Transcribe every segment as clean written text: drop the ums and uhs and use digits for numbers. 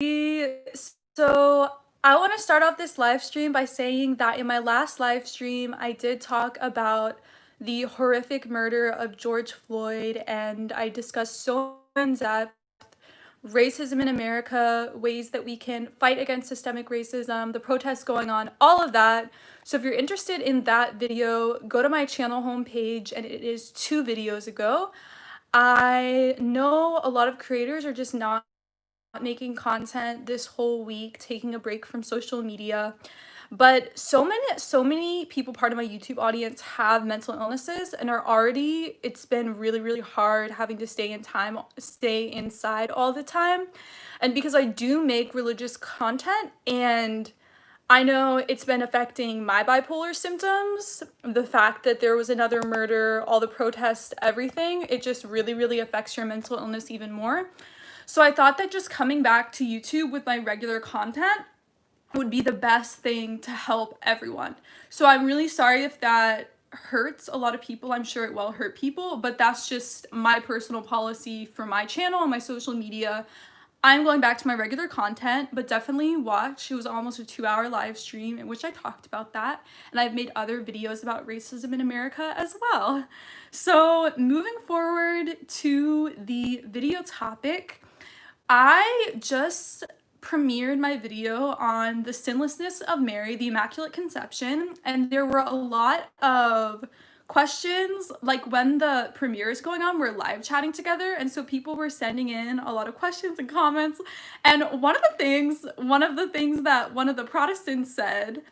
So I want to start off this live stream by saying that in my last live stream, I did talk about the horrific murder of George Floyd, and I discussed so in depth racism in America, ways that we can fight against systemic racism, the protests going on, all of that. So if you're interested in that video, go to my channel homepage, and it is 2 videos ago. I know a lot of creators are just not making content this whole week, taking a break from social media. But so many people part of my YouTube audience have mental illnesses and are already, it's been really hard having to stay inside all the time. And because I do make religious content, and I know it's been affecting my bipolar symptoms, the fact that there was another murder, all the protests, everything, it just really affects your mental illness even more. So I thought that just coming back to YouTube with my regular content would be the best thing to help everyone. So I'm really sorry if that hurts a lot of people. I'm sure it will hurt people, but that's just my personal policy for my channel and my social media. I'm going back to my regular content, but definitely watch. It was almost a 2-hour live stream in which I talked about that, and I've made other videos about racism in America as well. So moving forward to the video topic, I just premiered my video on the sinlessness of Mary, the Immaculate Conception, and there were a lot of questions. Like when the premiere is going on, we're live chatting together, and so people were sending in a lot of questions and comments. And one of the things that one of the Protestants said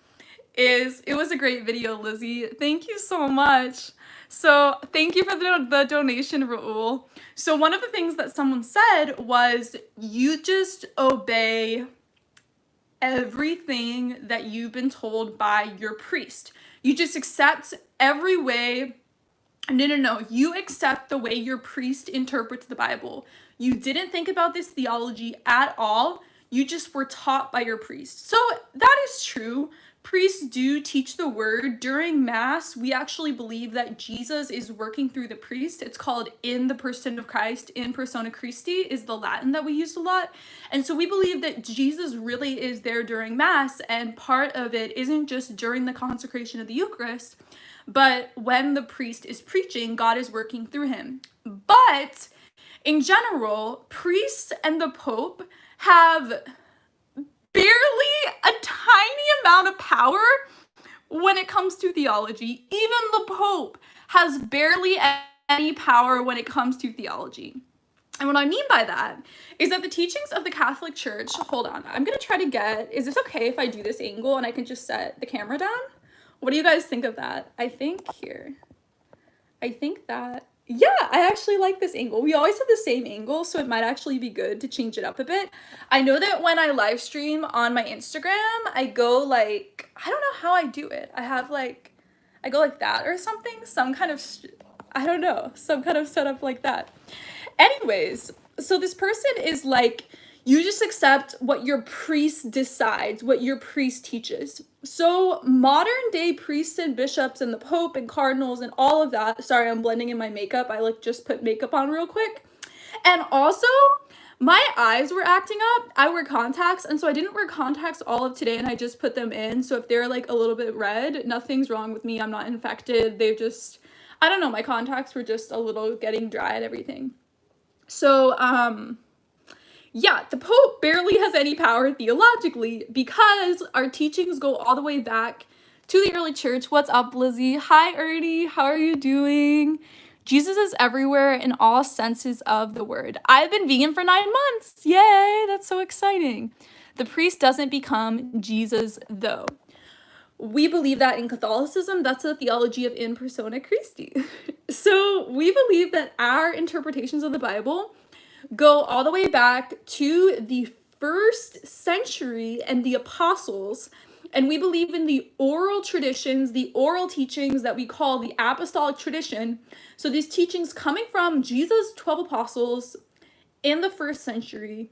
is, "It was a great video, Lizzie. Thank you so much." So thank you for the donation, Raul. So one of the things that someone said was, you just obey everything that you've been told by your priest. You just accept every way. No. You accept the way your priest interprets the Bible. You didn't think about this theology at all. You just were taught by your priest. So that is true. Priests do teach the word. During Mass, we actually believe that Jesus is working through the priest. It's called in the person of Christ, in persona Christi is the Latin that we use a lot. And so we believe that Jesus really is there during Mass, and part of it isn't just during the consecration of the Eucharist, but when the priest is preaching, God is working through him. But in general, priests and the Pope have barely a tiny amount of power when it comes to theology. Even the Pope has barely any power when it comes to theology. And what I mean by that is that the teachings of the Catholic Church, hold on, I'm gonna try to get, is this okay if I do this angle and I can just set the camera down? What do you guys think of that? I think that, yeah, I actually like this angle. We always have the same angle, so it might actually be good to change it up a bit. I know that when I live stream on my Instagram, I go like, I don't know how I do it. I go like that or something, some kind of setup like that. Anyways, so this person is like, you just accept what your priest decides, what your priest teaches. So modern day priests and bishops and the Pope and cardinals and all of that, sorry, I'm blending in my makeup. I just put makeup on real quick. And also, my eyes were acting up. I wear contacts, and so I didn't wear contacts all of today, and I just put them in. So if they're like a little bit red, nothing's wrong with me. I'm not infected. They just, I don't know, my contacts were just a little getting dry and everything. So, yeah, the Pope barely has any power theologically because our teachings go all the way back to the early church. What's up, Lizzie? Hi, Ernie. How are you doing? Jesus is everywhere in all senses of the word. I've been vegan for 9 months. Yay, that's so exciting. The priest doesn't become Jesus, though. We believe that in Catholicism, that's the theology of in persona Christi. So we believe that our interpretations of the Bible go all the way back to the 1st century and the apostles, and we believe in the oral traditions, the oral teachings that we call the apostolic tradition. So these teachings coming from Jesus' 12 apostles in the 1st century,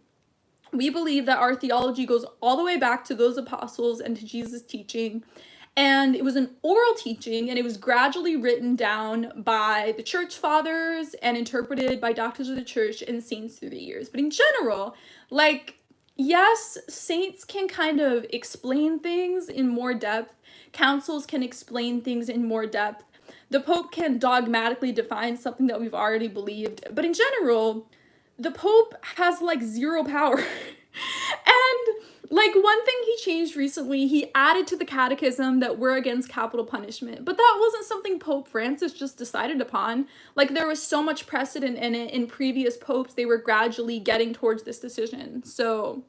we believe that our theology goes all the way back to those apostles and to Jesus' teaching. And it was an oral teaching, and it was gradually written down by the church fathers and interpreted by doctors of the church and saints through the years. But in general, like, yes, saints can kind of explain things in more depth. Councils can explain things in more depth. The Pope can dogmatically define something that we've already believed. But in general, the Pope has like zero power. And like one thing he changed recently, he added to the catechism that we're against capital punishment. But that wasn't something Pope Francis just decided upon. Like there was so much precedent in it in previous popes, they were gradually getting towards this decision. So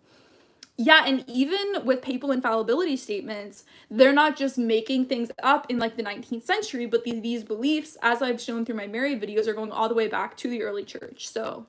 yeah, and even with papal infallibility statements, they're not just making things up in like the 19th century, but these beliefs, as I've shown through my Mary videos, are going all the way back to the early church. So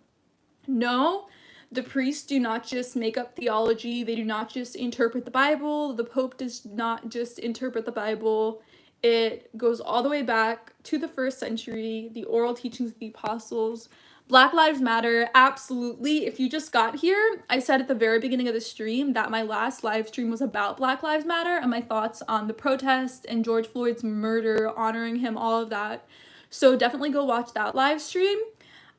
no, the priests do not just make up theology, they do not just interpret the Bible, the Pope does not just interpret the Bible. It goes all the way back to the 1st century, the oral teachings of the apostles. Black Lives Matter, absolutely. If you just got here, I said at the very beginning of the stream that my last live stream was about Black Lives Matter and my thoughts on the protest and George Floyd's murder, honoring him, all of that. So definitely go watch that live stream.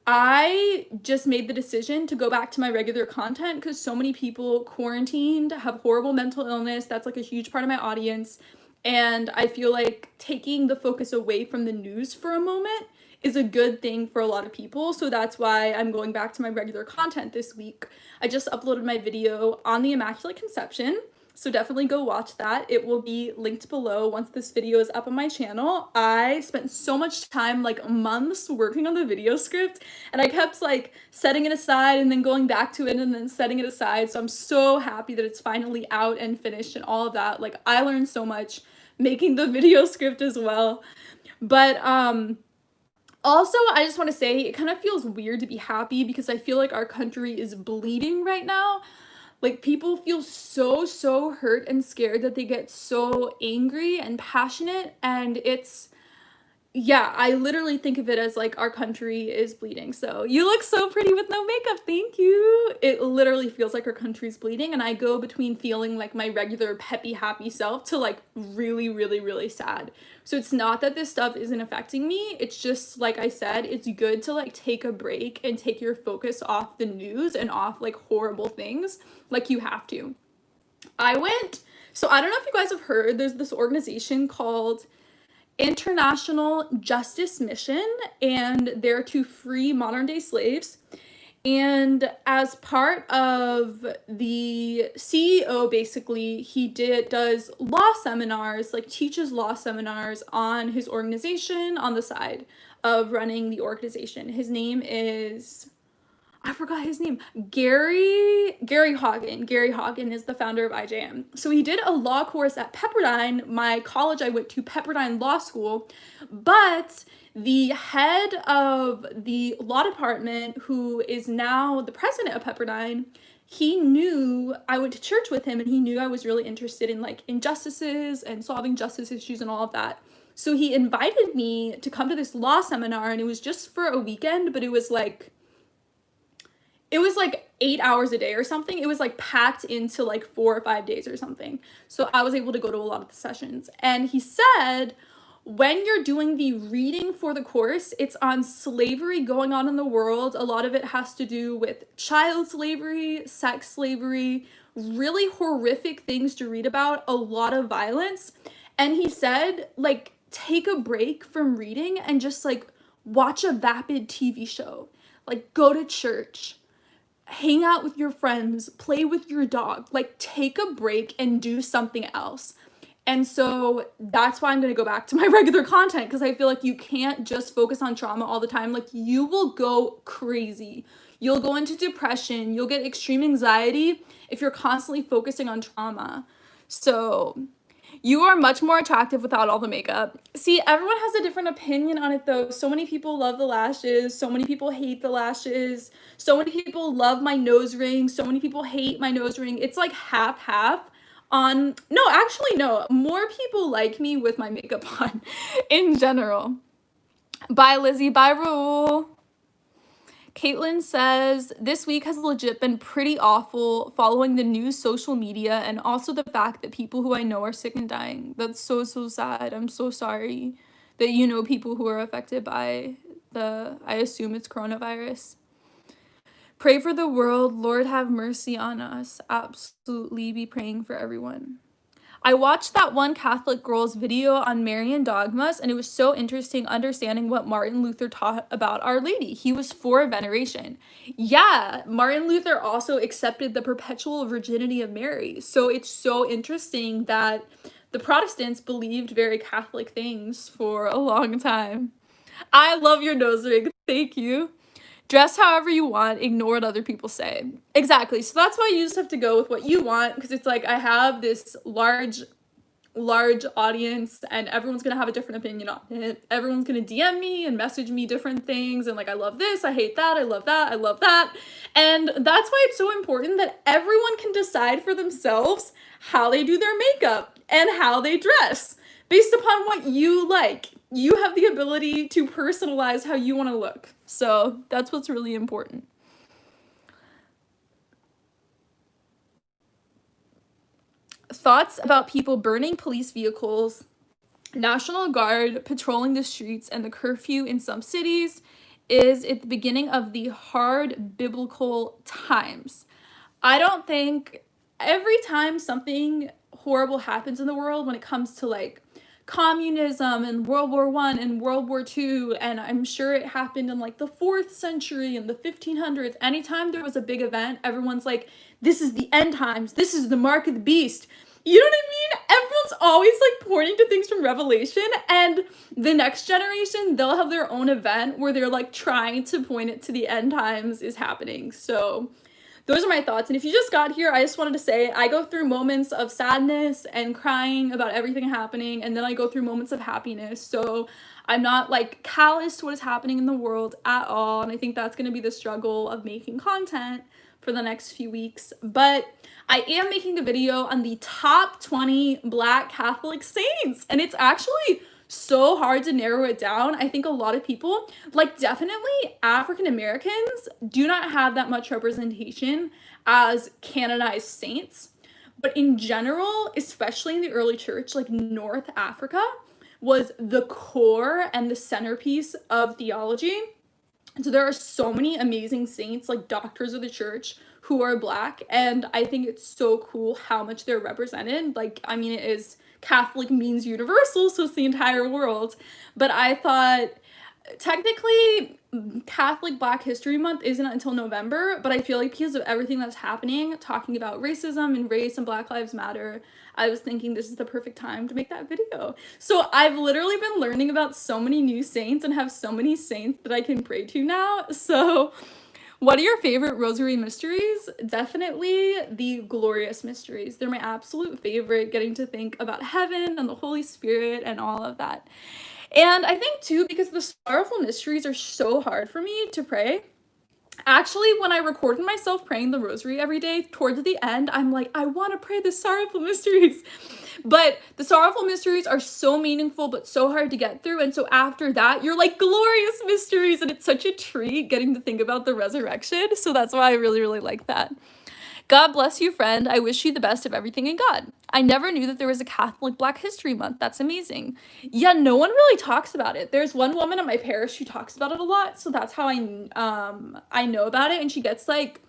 I just made the decision to go back to my regular content because so many people quarantined, have horrible mental illness. That's like a huge part of my audience. And I feel like taking the focus away from the news for a moment is a good thing for a lot of people. So that's why I'm going back to my regular content this week. I just uploaded my video on the Immaculate Conception. So definitely go watch that. It will be linked below once this video is up on my channel. I spent so much time, like months, working on the video script, and I kept like setting it aside and then going back to it and then setting it aside. So I'm so happy that it's finally out and finished and all of that. Like I learned so much making the video script as well. But also, I just want to say it kind of feels weird to be happy because I feel like our country is bleeding right now. Like people feel so hurt and scared that they get so angry and passionate, and it's, yeah, I literally think of it as like our country is bleeding. So you look so pretty with no makeup, thank you. It literally feels like our country's bleeding, and I go between feeling like my regular peppy happy self to like really sad. So it's not that this stuff isn't affecting me, it's just like I said, it's good to like take a break and take your focus off the news and off like horrible things, like you have to. So I don't know if you guys have heard, there's this organization called International Justice Mission, and they're to free modern day slaves. And as part of the CEO, basically, he does law seminars, like teaches law seminars on his organization on the side of running the organization. His name is, I forgot his name. Gary Haugen. Gary Haugen is the founder of IJM. So he did a law course at Pepperdine, my college I went to, Pepperdine Law School, but the head of the law department, who is now the president of Pepperdine, he knew I went to church with him and he knew I was really interested in like injustices and solving justice issues and all of that. So he invited me to come to this law seminar, and it was just for a weekend, but it was like 8 hours a day or something. It was like packed into like 4 or 5 days or something. So I was able to go to a lot of the sessions. And he said, when you're doing the reading for the course, it's on slavery going on in the world. A lot of it has to do with child slavery, sex slavery, really horrific things to read about, a lot of violence. And he said, like, take a break from reading and just like watch a vapid TV show, like go to church, hang out with your friends, play with your dog, like take a break and do something else. And so that's why I'm going to go back to my regular content, because I feel like you can't just focus on trauma all the time. Like you will go crazy. You'll go into depression. You'll get extreme anxiety if you're constantly focusing on trauma. So you are much more attractive without all the makeup. See, everyone has a different opinion on it though. So many people love the lashes. So many people hate the lashes. So many people love my nose ring. So many people hate my nose ring. It's like half-half. No, actually no. More people like me with my makeup on in general. Bye, Lizzie. Bye, Rule. Caitlin says, this week has legit been pretty awful following the news, social media, and also the fact that people who I know are sick and dying. That's so sad. I'm so sorry that you know people who are affected by I assume it's coronavirus. Pray for the world. Lord, have mercy on us. Absolutely be praying for everyone. I watched that one Catholic girl's video on Marian dogmas, and it was so interesting understanding what Martin Luther taught about Our Lady. He was for veneration. Yeah, Martin Luther also accepted the perpetual virginity of Mary. So it's so interesting that the Protestants believed very Catholic things for a long time. I love your nose ring. Thank you. Dress however you want, ignore what other people say. Exactly. So that's why you just have to go with what you want, because it's like I have this large audience and everyone's gonna have a different opinion on it. Everyone's gonna DM me and message me different things and like, I love this, I hate that, I love that, I love that. And that's why it's so important that everyone can decide for themselves how they do their makeup and how they dress based upon what you like. You have the ability to personalize how you want to look. So that's what's really important. Thoughts about people burning police vehicles, National Guard patrolling the streets, and the curfew in some cities is at the beginning of the hard biblical times. I don't think every time something horrible happens in the world when it comes to like communism and World War I and World War II, and I'm sure it happened in like the 4th century and the 1500s, anytime there was a big event, everyone's like, this is the end times, this is the mark of the beast. You know what I mean? Everyone's always like pointing to things from Revelation, and the next generation, they'll have their own event where they're like trying to point it to the end times is happening. So those are my thoughts. And if you just got here, I just wanted to say I go through moments of sadness and crying about everything happening, and then I go through moments of happiness. So I'm not like callous to what is happening in the world at all. And I think that's going to be the struggle of making content for the next few weeks. But I am making a video on the top 20 Black Catholic saints, and it's actually so hard to narrow it down. I think a lot of people, like definitely African Americans, do not have that much representation as canonized saints. But in general, especially in the early church, like North Africa was the core and the centerpiece of theology. So there are so many amazing saints, like doctors of the church, who are Black, and I think it's so cool how much they're represented. Like, I mean, it is Catholic means universal, so it's the entire world. But I thought, technically, Catholic Black History Month isn't until November, but I feel like because of everything that's happening, talking about racism and race and Black Lives Matter, I was thinking this is the perfect time to make that video. So I've literally been learning about so many new saints and have so many saints that I can pray to now. So what are your favorite rosary mysteries? Definitely the glorious mysteries. They're my absolute favorite, getting to think about heaven and the Holy Spirit and all of that. And I think too, because the sorrowful mysteries are so hard for me to pray. Actually, when I recorded myself praying the rosary every day, towards the end, I'm like, I want to pray the sorrowful mysteries. But the sorrowful mysteries are so meaningful, but so hard to get through. And so after that, you're like, glorious mysteries. And it's such a treat getting to think about the resurrection. So that's why I really, really like that. God bless you, friend. I wish you the best of everything in God. I never knew that there was a Catholic Black History Month. That's amazing. Yeah, no one really talks about it. There's one woman at my parish who talks about it a lot, so that's how I know about it. And she gets like,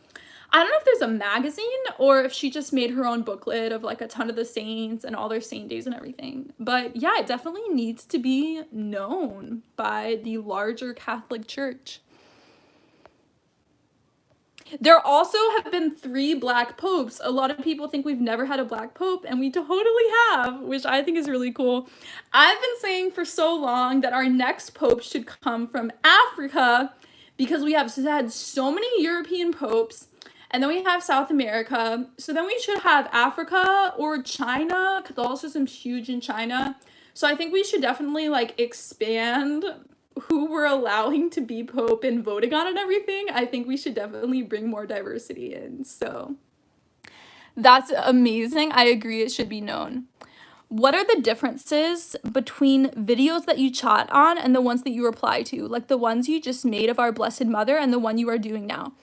I don't know if there's a magazine or if she just made her own booklet of like a ton of the saints and all their saint days and everything. But yeah, it definitely needs to be known by the larger Catholic Church. There also have been 3 Black popes. A lot of people think we've never had a Black pope, and we totally have, which I think is really cool. I've been saying for so long that our next pope should come from Africa because we have had so many European popes, and then we have South America. So then we should have Africa or China. Catholicism's huge in China. So I think we should definitely like expand who we're allowing to be pope and voting on and everything. I think we should definitely bring more diversity in. So that's amazing. I agree, it should be known. What are the differences between videos that you chat on and the ones that you reply to? Like the ones you just made of our Blessed Mother and the one you are doing now.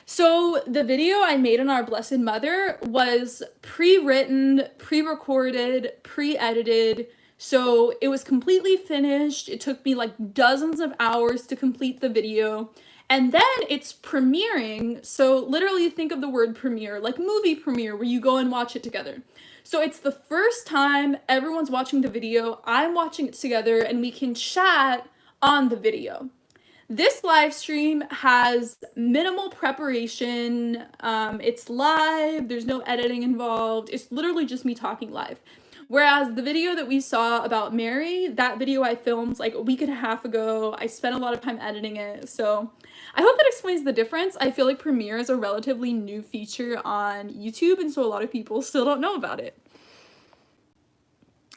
So the video I made on our Blessed Mother was pre-written, pre-recorded, pre-edited. So it was completely finished. It took me like dozens of hours to complete the video. And then it's premiering. So literally think of the word premiere, like movie premiere, where you go and watch it together. So it's the first time everyone's watching the video, I'm watching it together, and we can chat on the video. This live stream has minimal preparation. It's live, there's no editing involved. It's literally just me talking live. Whereas the video that we saw about Mary, that video I filmed like a week and a half ago. I spent a lot of time editing it. So I hope that explains the difference. I feel like Premiere is a relatively new feature on YouTube, and so a lot of people still don't know about it.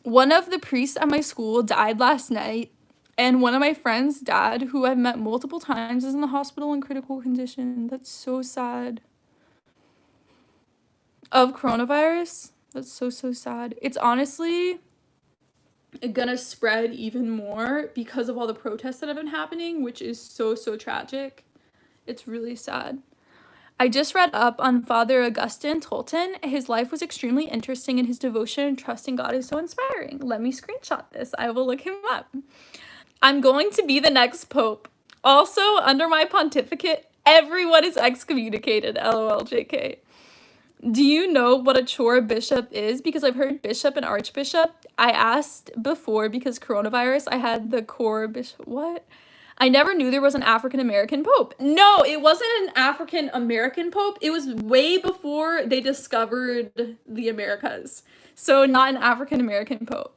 One of the priests at my school died last night, and one of my friend's dad, who I've met multiple times, is in the hospital in critical condition. That's so sad. Of coronavirus? That's so sad. It's honestly gonna spread even more because of all the protests that have been happening, which is so tragic. It's really sad. I just read up on Father Augustine Tolton. His life was extremely interesting, and his devotion and trust in God is so inspiring. Let me screenshot this. I will look him up. I'm going to be the next pope. Also, under my pontificate, everyone is excommunicated. LOL, JK. Do you know what a chore bishop is? Because I've heard bishop and archbishop. I asked before because coronavirus, I had the core bishop. What? I never knew there was an African-American pope. No, it wasn't an African-American pope. It was way before they discovered the Americas. So not an African-American pope.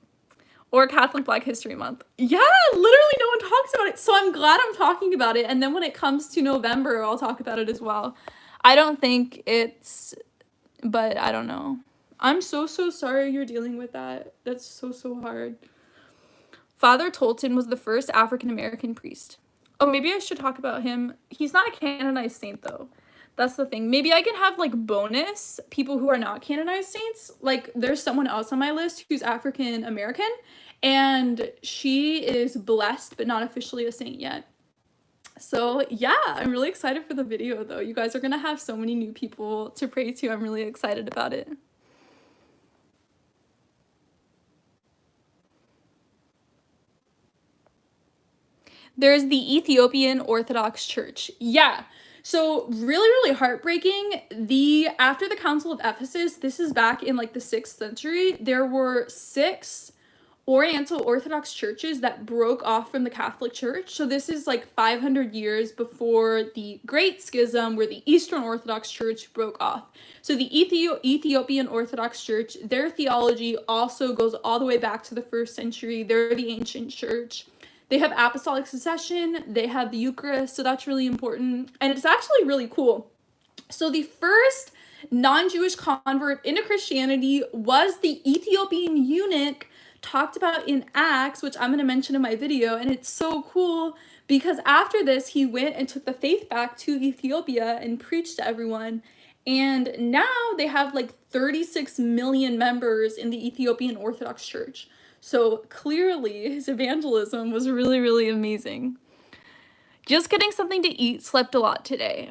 Or Catholic Black History Month. Yeah, literally no one talks about it. So I'm glad I'm talking about it. And then when it comes to November, I'll talk about it as well. I don't think it's... But I don't know. I'm so sorry you're dealing with that. That's so hard. Father Tolton was the first African-American priest. Oh, maybe I should talk about him. He's not a canonized saint, though. That's the thing. Maybe I can have, like, bonus people who are not canonized saints. Like, there's someone else on my list who's African-American, and she is blessed but not officially a saint yet. So yeah, I'm really excited for the video though. You guys are gonna have so many new people to pray to. I'm really excited about it. There's the Ethiopian Orthodox Church. Yeah. So really heartbreaking. After the Council of Ephesus, this is back in like the 6th century, there were 6 Oriental Orthodox churches that broke off from the Catholic Church. So this is like 500 years before the Great Schism, where the Eastern Orthodox Church broke off. So the Ethiopian Orthodox Church, their theology also goes all the way back to the 1st century. They're the ancient church. They have apostolic succession. They have the Eucharist. So that's really important. And it's actually really cool. So the first non-Jewish convert into Christianity was the Ethiopian eunuch talked about in Acts, which I'm going to mention in my video. And it's so cool because after this, he went and took the faith back to Ethiopia and preached to everyone. And now they have like 36 million members in the Ethiopian Orthodox Church. So clearly his evangelism was really amazing. Just getting something to eat, slept a lot today.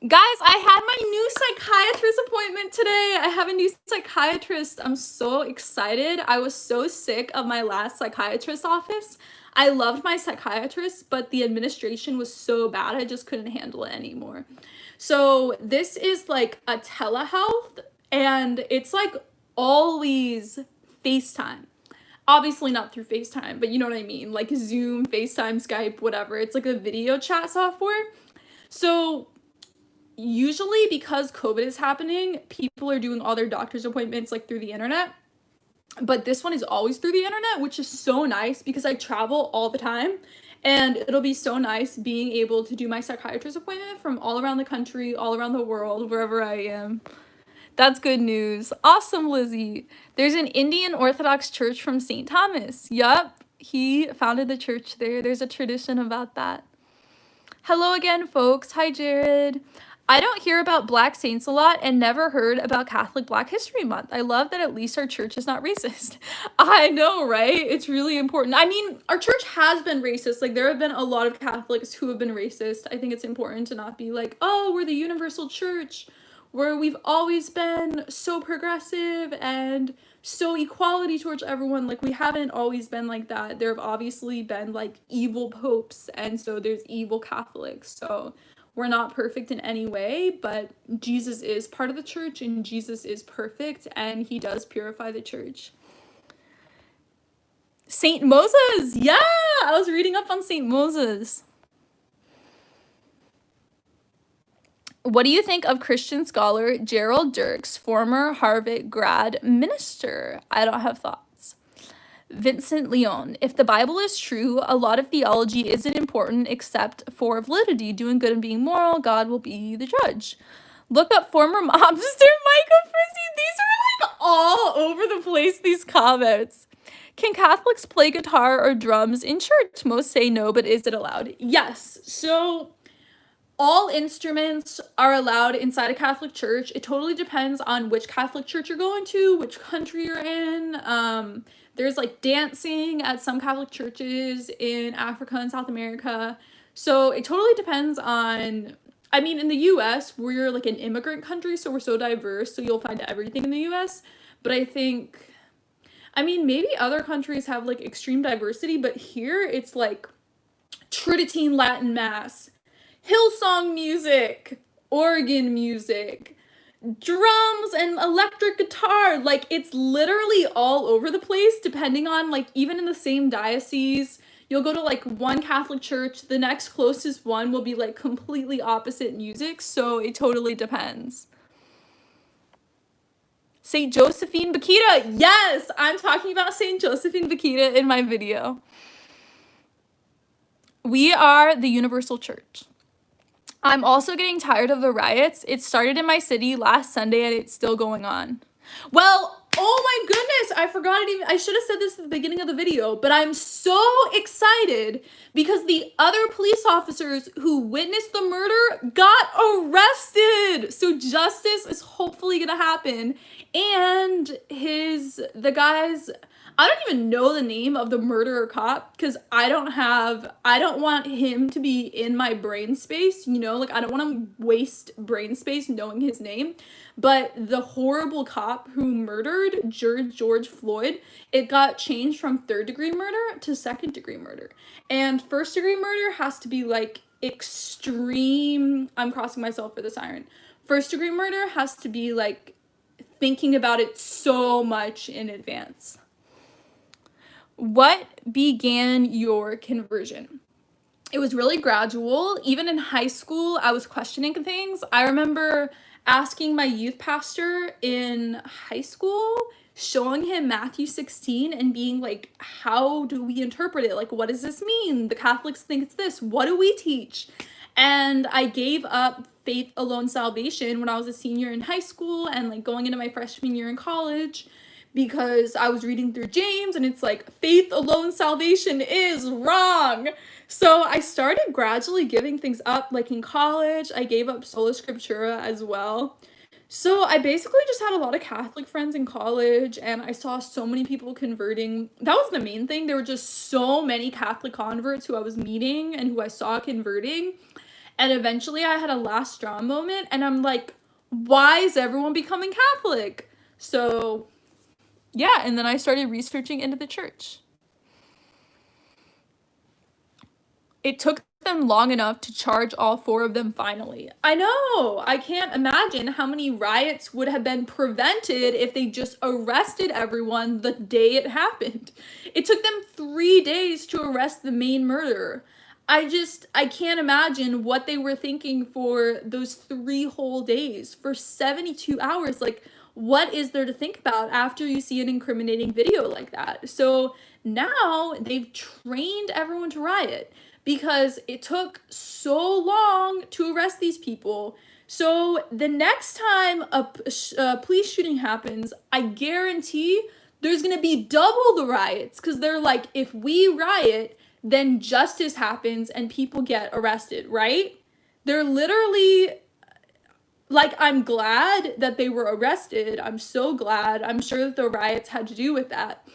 Guys, I had my new psychiatrist appointment today. I have a new psychiatrist. I'm so excited. I was so sick of my last psychiatrist office. I loved my psychiatrist, but the administration was so bad, I just couldn't handle it anymore. So this is like a telehealth, and it's like always FaceTime. Obviously not through FaceTime, but you know what I mean? Like Zoom, FaceTime, Skype, whatever. It's like a video chat software. So usually because COVID is happening, people are doing all their doctor's appointments like through the internet. But this one is always through the internet, which is so nice because I travel all the time. And it'll be so nice being able to do my psychiatrist appointment from all around the country, all around the world, wherever I am. That's good news. Awesome, Lizzie. There's an Indian Orthodox church from St. Thomas. Yup, he founded the church there. There's a tradition about that. Hello again, folks. Hi, Jared. I don't hear about Black saints a lot and never heard about Catholic Black History Month. I love that at least our church is not racist. I know, right? It's really important. I mean, our church has been racist. Like, there have been a lot of Catholics who have been racist. I think it's important to not be like, oh, we're the universal church. where we've always been so progressive and so equality towards everyone. Like, we haven't always been like that. There have obviously been like evil popes, and so there's evil Catholics. So we're not perfect in any way, but Jesus is part of the church, and Jesus is perfect, and he does purify the church. Saint Moses! Yeah! I was reading up on Saint Moses. What do you think of Christian scholar Gerald Dirks, former Harvard grad minister? I don't have thoughts. Vincent Leon, if the Bible is true, a lot of theology isn't important except for validity. Doing good and being moral, God will be the judge. Look up former mobster Michael Frizzy. These are like all over the place, these comments. Can Catholics play guitar or drums in church? Most say no, but is it allowed? Yes. So all instruments are allowed inside a Catholic church. It totally depends on which Catholic church you're going to, which country you're in. There's like dancing at some Catholic churches in Africa and South America. So it totally depends on, I mean, in the US, we're like an immigrant country, so we're so diverse, so you'll find everything in the US. But I think, I mean, maybe other countries have like extreme diversity, but here it's like Tridentine Latin Mass, Hillsong music, organ music, drums and electric guitar. Like, it's literally all over the place, depending on, like, even in the same diocese, you'll go to like one Catholic church, the next closest one will be like completely opposite music, so it totally depends. Saint Josephine Bakhita, yes, I'm talking about Saint Josephine Bakhita in my video. We are the universal church. I'm also getting tired of the riots. It started in my city last Sunday and it's still going on. Well, oh my goodness, I forgot it. I should have said this at the beginning of the video, but I'm so excited because the other police officers who witnessed the murder got arrested. So justice is hopefully gonna happen. And the guys, I don't even know the name of the murderer cop because I don't want him to be in my brain space, you know, like I don't want to waste brain space knowing his name. But the horrible cop who murdered George Floyd, it got changed from 3rd-degree murder to 2nd-degree murder. And 1st-degree murder has to be like extreme, I'm crossing myself for the siren. 1st-degree murder has to be like thinking about it so much in advance. What began your conversion? It was really gradual. Even in high school, I was questioning things. I remember asking my youth pastor in high school, showing him Matthew 16 and being like, how do we interpret it? Like, what does this mean? The Catholics think it's this. What do we teach? And I gave up faith alone salvation when I was a senior in high school and like going into my freshman year in college, because I was reading through James and it's like, faith alone salvation is wrong. So I started gradually giving things up. Like in college, I gave up sola scriptura as well. So I basically just had a lot of Catholic friends in college and I saw so many people converting. That was the main thing. There were just so many Catholic converts who I was meeting and who I saw converting. And eventually I had a last straw moment and I'm like, why is everyone becoming Catholic? So yeah, and then I started researching into the church. It took them long enough to charge all 4 of them finally. I know, I can't imagine how many riots would have been prevented if they just arrested everyone the day it happened. It took them 3 days to arrest the main murderer. I can't imagine what they were thinking for those 3 whole days, for 72 hours. Like, what is there to think about after you see an incriminating video like that? So now they've trained everyone to riot because it took so long to arrest these people. So the next time a police shooting happens, I guarantee there's gonna be double the riots, because they're like, if we riot, then justice happens and people get arrested, right? They're literally like, I'm glad that they were arrested. I'm so glad. I'm sure that the riots had to do with that.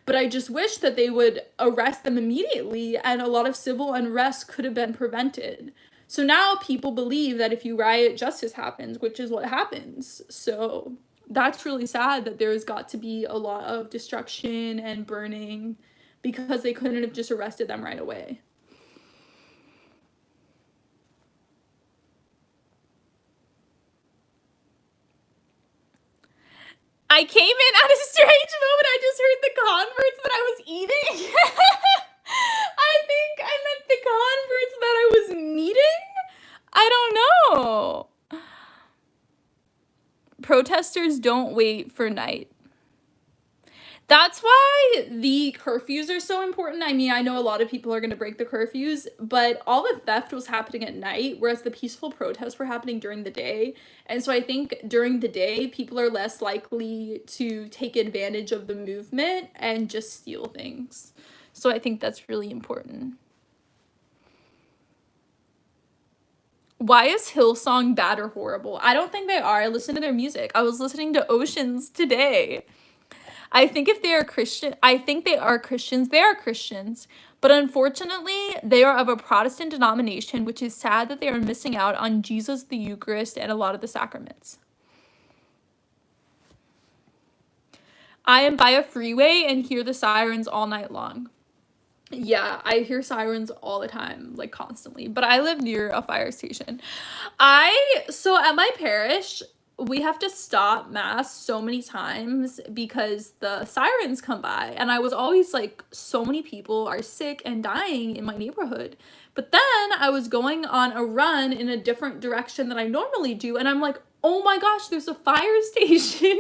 But I just wish that they would arrest them immediately and a lot of civil unrest could have been prevented. So now people believe that if you riot, justice happens, which is what happens. So that's really sad that there's got to be a lot of destruction and burning because they couldn't have just arrested them right away. I came in at a strange moment. I just heard the converts that I was eating. I think I meant the converts that I was meeting. I don't know. Protesters don't wait for night. That's why the curfews are so important. I mean, I know a lot of people are going to break the curfews, but all the theft was happening at night, whereas the peaceful protests were happening during the day. And so I think during the day, people are less likely to take advantage of the movement and just steal things. So I think that's really important. Why is Hillsong bad or horrible? I don't think they are. I listen to their music. I was listening to Oceans today. I think if they are Christian, I think they are Christians. They are Christians. But unfortunately, they are of a Protestant denomination, which is sad that they are missing out on Jesus, the Eucharist, and a lot of the sacraments. I am by a freeway and hear the sirens all night long. Yeah, I hear sirens all the time, like constantly, but I live near a fire station. So at my parish, we have to stop mass so many times because the sirens come by, and I was always like, so many people are sick and dying in my neighborhood. But then I was going on a run in a different direction than I normally do, and I'm like, oh my gosh, there's a fire station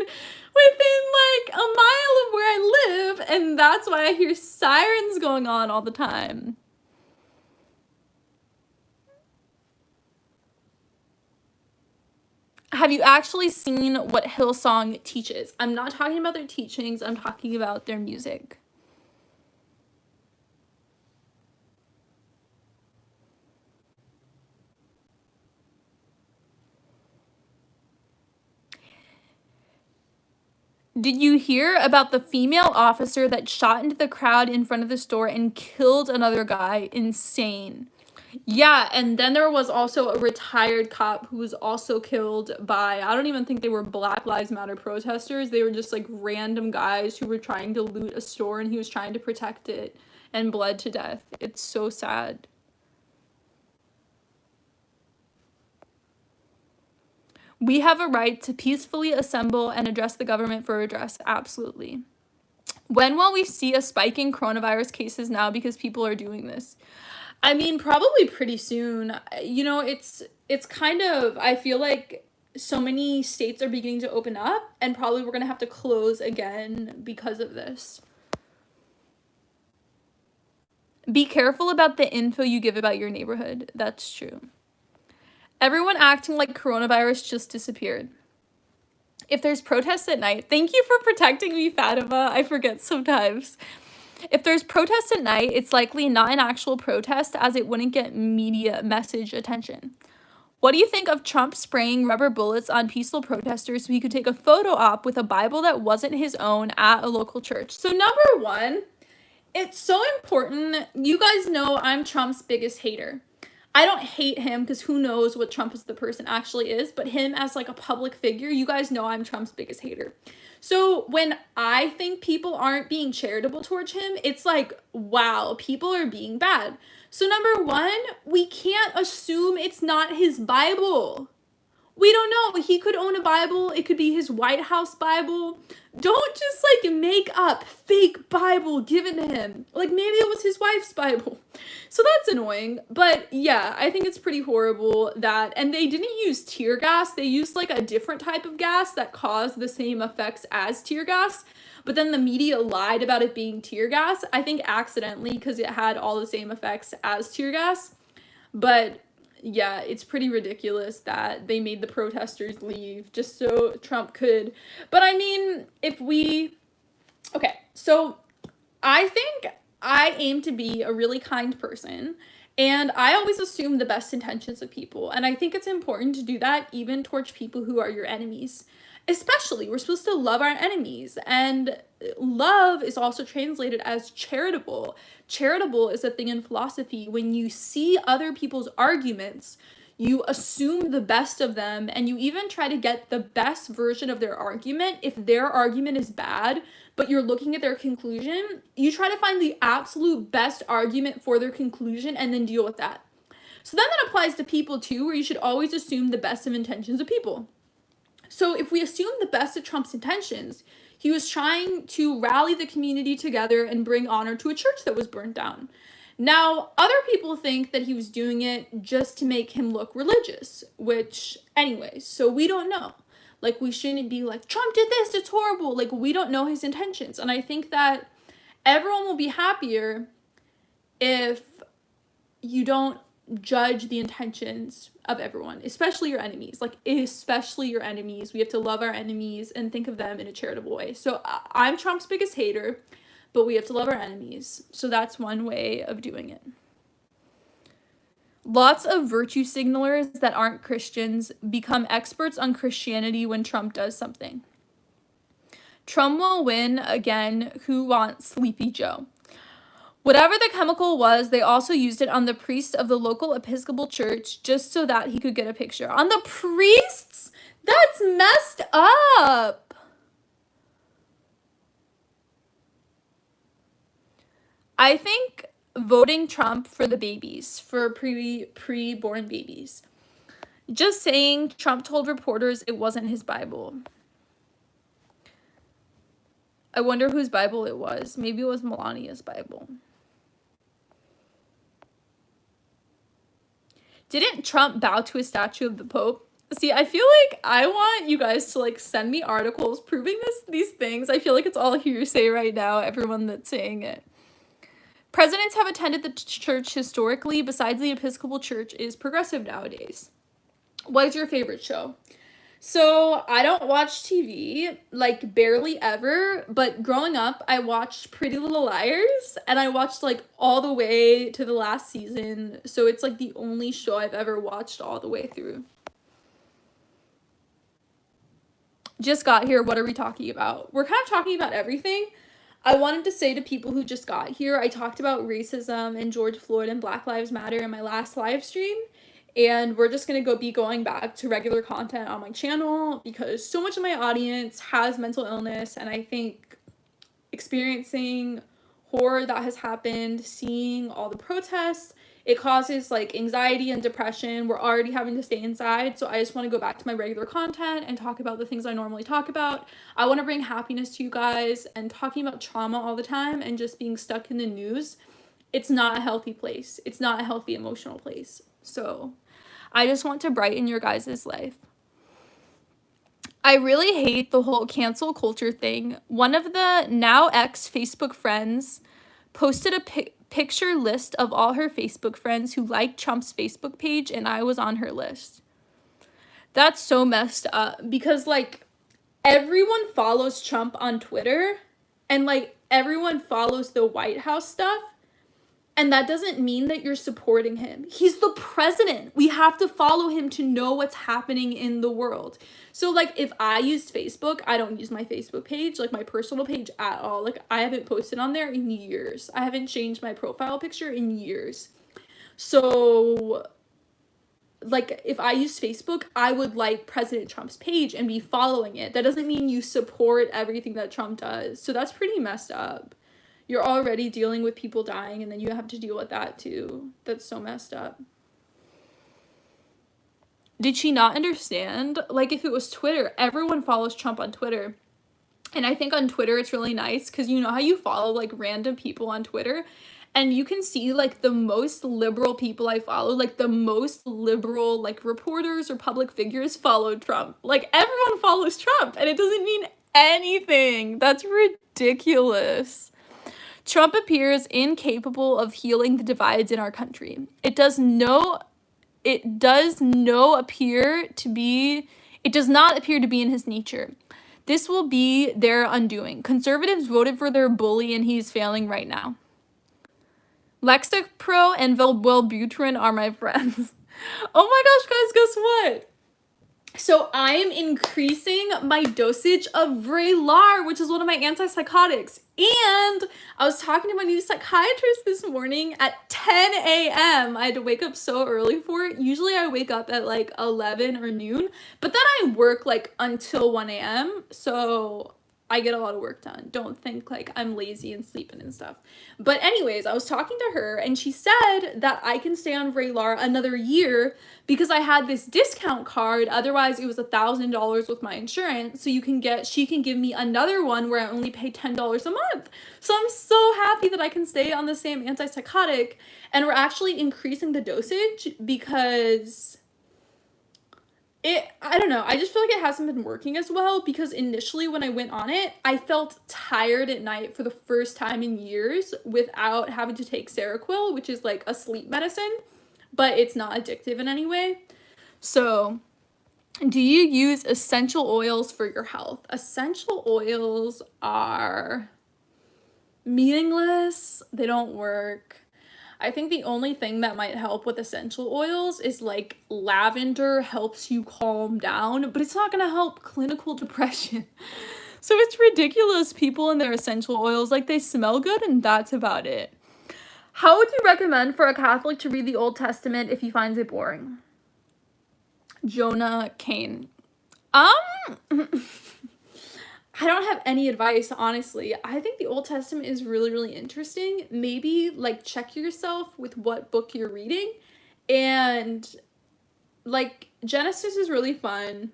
within like a mile of where I live, and that's why I hear sirens going on all the time. Have you actually seen what Hillsong teaches? I'm not talking about their teachings, I'm talking about their music. Did you hear about the female officer that shot into the crowd in front of the store and killed another guy? Insane. Yeah, and then there was also a retired cop who was also killed by, I don't even think they were Black Lives Matter protesters. They were just like random guys who were trying to loot a store and he was trying to protect it and bled to death. It's so sad. We have a right to peacefully assemble and address the government for redress. Absolutely. When will we see a spike in coronavirus cases now because people are doing this? I mean, probably pretty soon. You know, it's kind of, I feel like so many states are beginning to open up, and probably we're going to have to close again because of this. Be careful about the info you give about your neighborhood. That's true. Everyone acting like coronavirus just disappeared. If there's protests at night, thank you for protecting me, Fatima. I forget sometimes. If there's protests at night, it's likely not an actual protest, as it wouldn't get media message attention. What do you think of Trump spraying rubber bullets on peaceful protesters so he could take a photo op with a Bible that wasn't his own at a local church? So number one, it's so important. You guys know I'm Trump's biggest hater. I don't hate him because who knows what Trump as the person actually is, but him as like a public figure, you guys know I'm Trump's biggest hater. So when I think people aren't being charitable towards him, it's like, wow, people are being bad. So number one, we can't assume it's not his Bible. We don't know. He could own a Bible. It could be his White House Bible. Don't just like make up fake Bible given to him. Like maybe it was his wife's Bible. So that's annoying. But yeah, I think it's pretty horrible that, and they didn't use tear gas. They used like a different type of gas that caused the same effects as tear gas. But then the media lied about it being tear gas. I think accidentally because it had all the same effects as tear gas. But yeah, it's pretty ridiculous that they made the protesters leave just so Trump could. But I mean, okay, so I think I aim to be a really kind person, and I always assume the best intentions of people. And I think it's important to do that even towards people who are your enemies. Especially, we're supposed to love our enemies. And love is also translated as charitable. Charitable is a thing in philosophy. When you see other people's arguments, you assume the best of them, and you even try to get the best version of their argument. If their argument is bad, but you're looking at their conclusion, you try to find the absolute best argument for their conclusion and then deal with that. So then that applies to people too, where you should always assume the best of intentions of people. So if we assume the best of Trump's intentions, he was trying to rally the community together and bring honor to a church that was burned down. Now, other people think that he was doing it just to make him look religious, which, anyways, so we don't know. Like, we shouldn't be like, Trump did this, it's horrible. Like, we don't know his intentions. And I think that everyone will be happier if you don't judge the intentions of everyone, especially your enemies. Like, especially your enemies. We have to love our enemies and think of them in a charitable way. So I'm Trump's biggest hater, but we have to love our enemies. So that's one way of doing it. Lots of virtue signalers that aren't Christians become experts on Christianity when Trump does something. Trump will win again. Who wants Sleepy Joe? Whatever the chemical was, they also used it on the priest of the local Episcopal church just so that he could get a picture. On the priests? That's messed up. I think voting Trump for the babies, for pre-born babies. Just saying, Trump told reporters it wasn't his Bible. I wonder whose Bible it was. Maybe it was Melania's Bible. Didn't Trump bow to a statue of the Pope? See, I feel like I want you guys to like send me articles proving these things. I feel like it's all hearsay right now, everyone that's saying it. Presidents have attended the church historically, besides the Episcopal Church is progressive nowadays. What is your favorite show? So I don't watch TV, like barely ever, but growing up, I watched Pretty Little Liars, and I watched like all the way to the last season. So it's like the only show I've ever watched all the way through. Just got here, what are we talking about? We're kind of talking about everything. I wanted to say to people who just got here, I talked about racism and George Floyd and Black Lives Matter in my last live stream. And we're just going to be going back to regular content on my channel because so much of my audience has mental illness, and I think experiencing horror that has happened, seeing all the protests, it causes like anxiety and depression. We're already having to stay inside, so I just want to go back to my regular content and talk about the things I normally talk about. I want to bring happiness to you guys, and talking about trauma all the time and just being stuck in the news, it's not a healthy place. It's not a healthy emotional place. So I just want to brighten your guys' life. I really hate the whole cancel culture thing. One of the now ex Facebook friends posted a picture list of all her Facebook friends who liked Trump's Facebook page, and I was on her list. That's so messed up because like everyone follows Trump on Twitter, and like everyone follows the White House stuff. And that doesn't mean that you're supporting him. He's the president. We have to follow him to know what's happening in the world. So like if I used Facebook, I don't use my Facebook page, like my personal page at all. Like I haven't posted on there in years. I haven't changed my profile picture in years. So like if I used Facebook, I would like President Trump's page and be following it. That doesn't mean you support everything that Trump does. So that's pretty messed up. You're already dealing with people dying, and then you have to deal with that too. That's so messed up. Did she not understand? Like, if it was Twitter, everyone follows Trump on Twitter. And I think on Twitter, it's really nice because you know how you follow, like, random people on Twitter? And you can see, like, the most liberal people I follow, like, the most liberal, like, reporters or public figures follow Trump. Like, everyone follows Trump, and it doesn't mean anything. That's ridiculous. Trump appears incapable of healing the divides in our country. It does not appear to be in his nature. This will be their undoing. Conservatives voted for their bully, and he's failing right now. Lexapro and Wellbutrin are my friends. Oh my gosh, guys, guess what? So I am increasing my dosage of Vraylar, which is one of my antipsychotics. And I was talking to my new psychiatrist this morning at 10 a.m. I had to wake up so early for it. Usually I wake up at like 11 or noon, but then I work like until 1 a.m. So I get a lot of work done. Don't think like I'm lazy and sleeping and stuff. But anyways, I was talking to her and she said that I can stay on Vraylar another year because I had this discount card. Otherwise it was $1,000 with my insurance. So she can give me another one where I only pay $10 a month. So I'm so happy that I can stay on the same antipsychotic, and we're actually increasing the dosage because I don't know, I just feel like it hasn't been working as well, because initially when I went on it, I felt tired at night for the first time in years without having to take Seroquel, which is like a sleep medicine, but it's not addictive in any way. So, do you use essential oils for your health? Essential oils are meaningless. They don't work. I think the only thing that might help with essential oils is like lavender helps you calm down, but it's not gonna help clinical depression. So it's ridiculous, people and their essential oils, like they smell good and that's about it. How would you recommend for a Catholic to read the Old Testament if he finds it boring? Jonah Kane. I don't have any advice, honestly. I think the Old Testament is really, really interesting. Maybe like check yourself with what book you're reading. And like Genesis is really fun.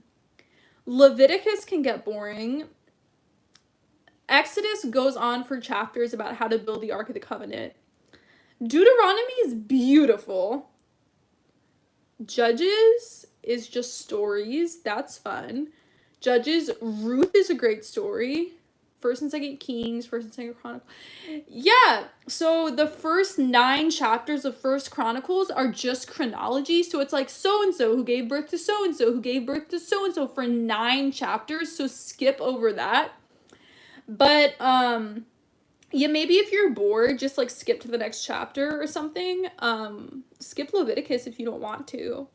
Leviticus can get boring. Exodus goes on for chapters about how to build the Ark of the Covenant. Deuteronomy is beautiful. Judges is just stories. That's fun. Judges, Ruth is a great story. First and Second Kings, First and Second Chronicles. Yeah, so the first 9 chapters of First Chronicles are just chronology. So it's like so-and-so who gave birth to so-and-so who gave birth to so-and-so for 9 chapters. So skip over that. But, yeah, maybe if you're bored, just like skip to the next chapter or something. Skip Leviticus if you don't want to.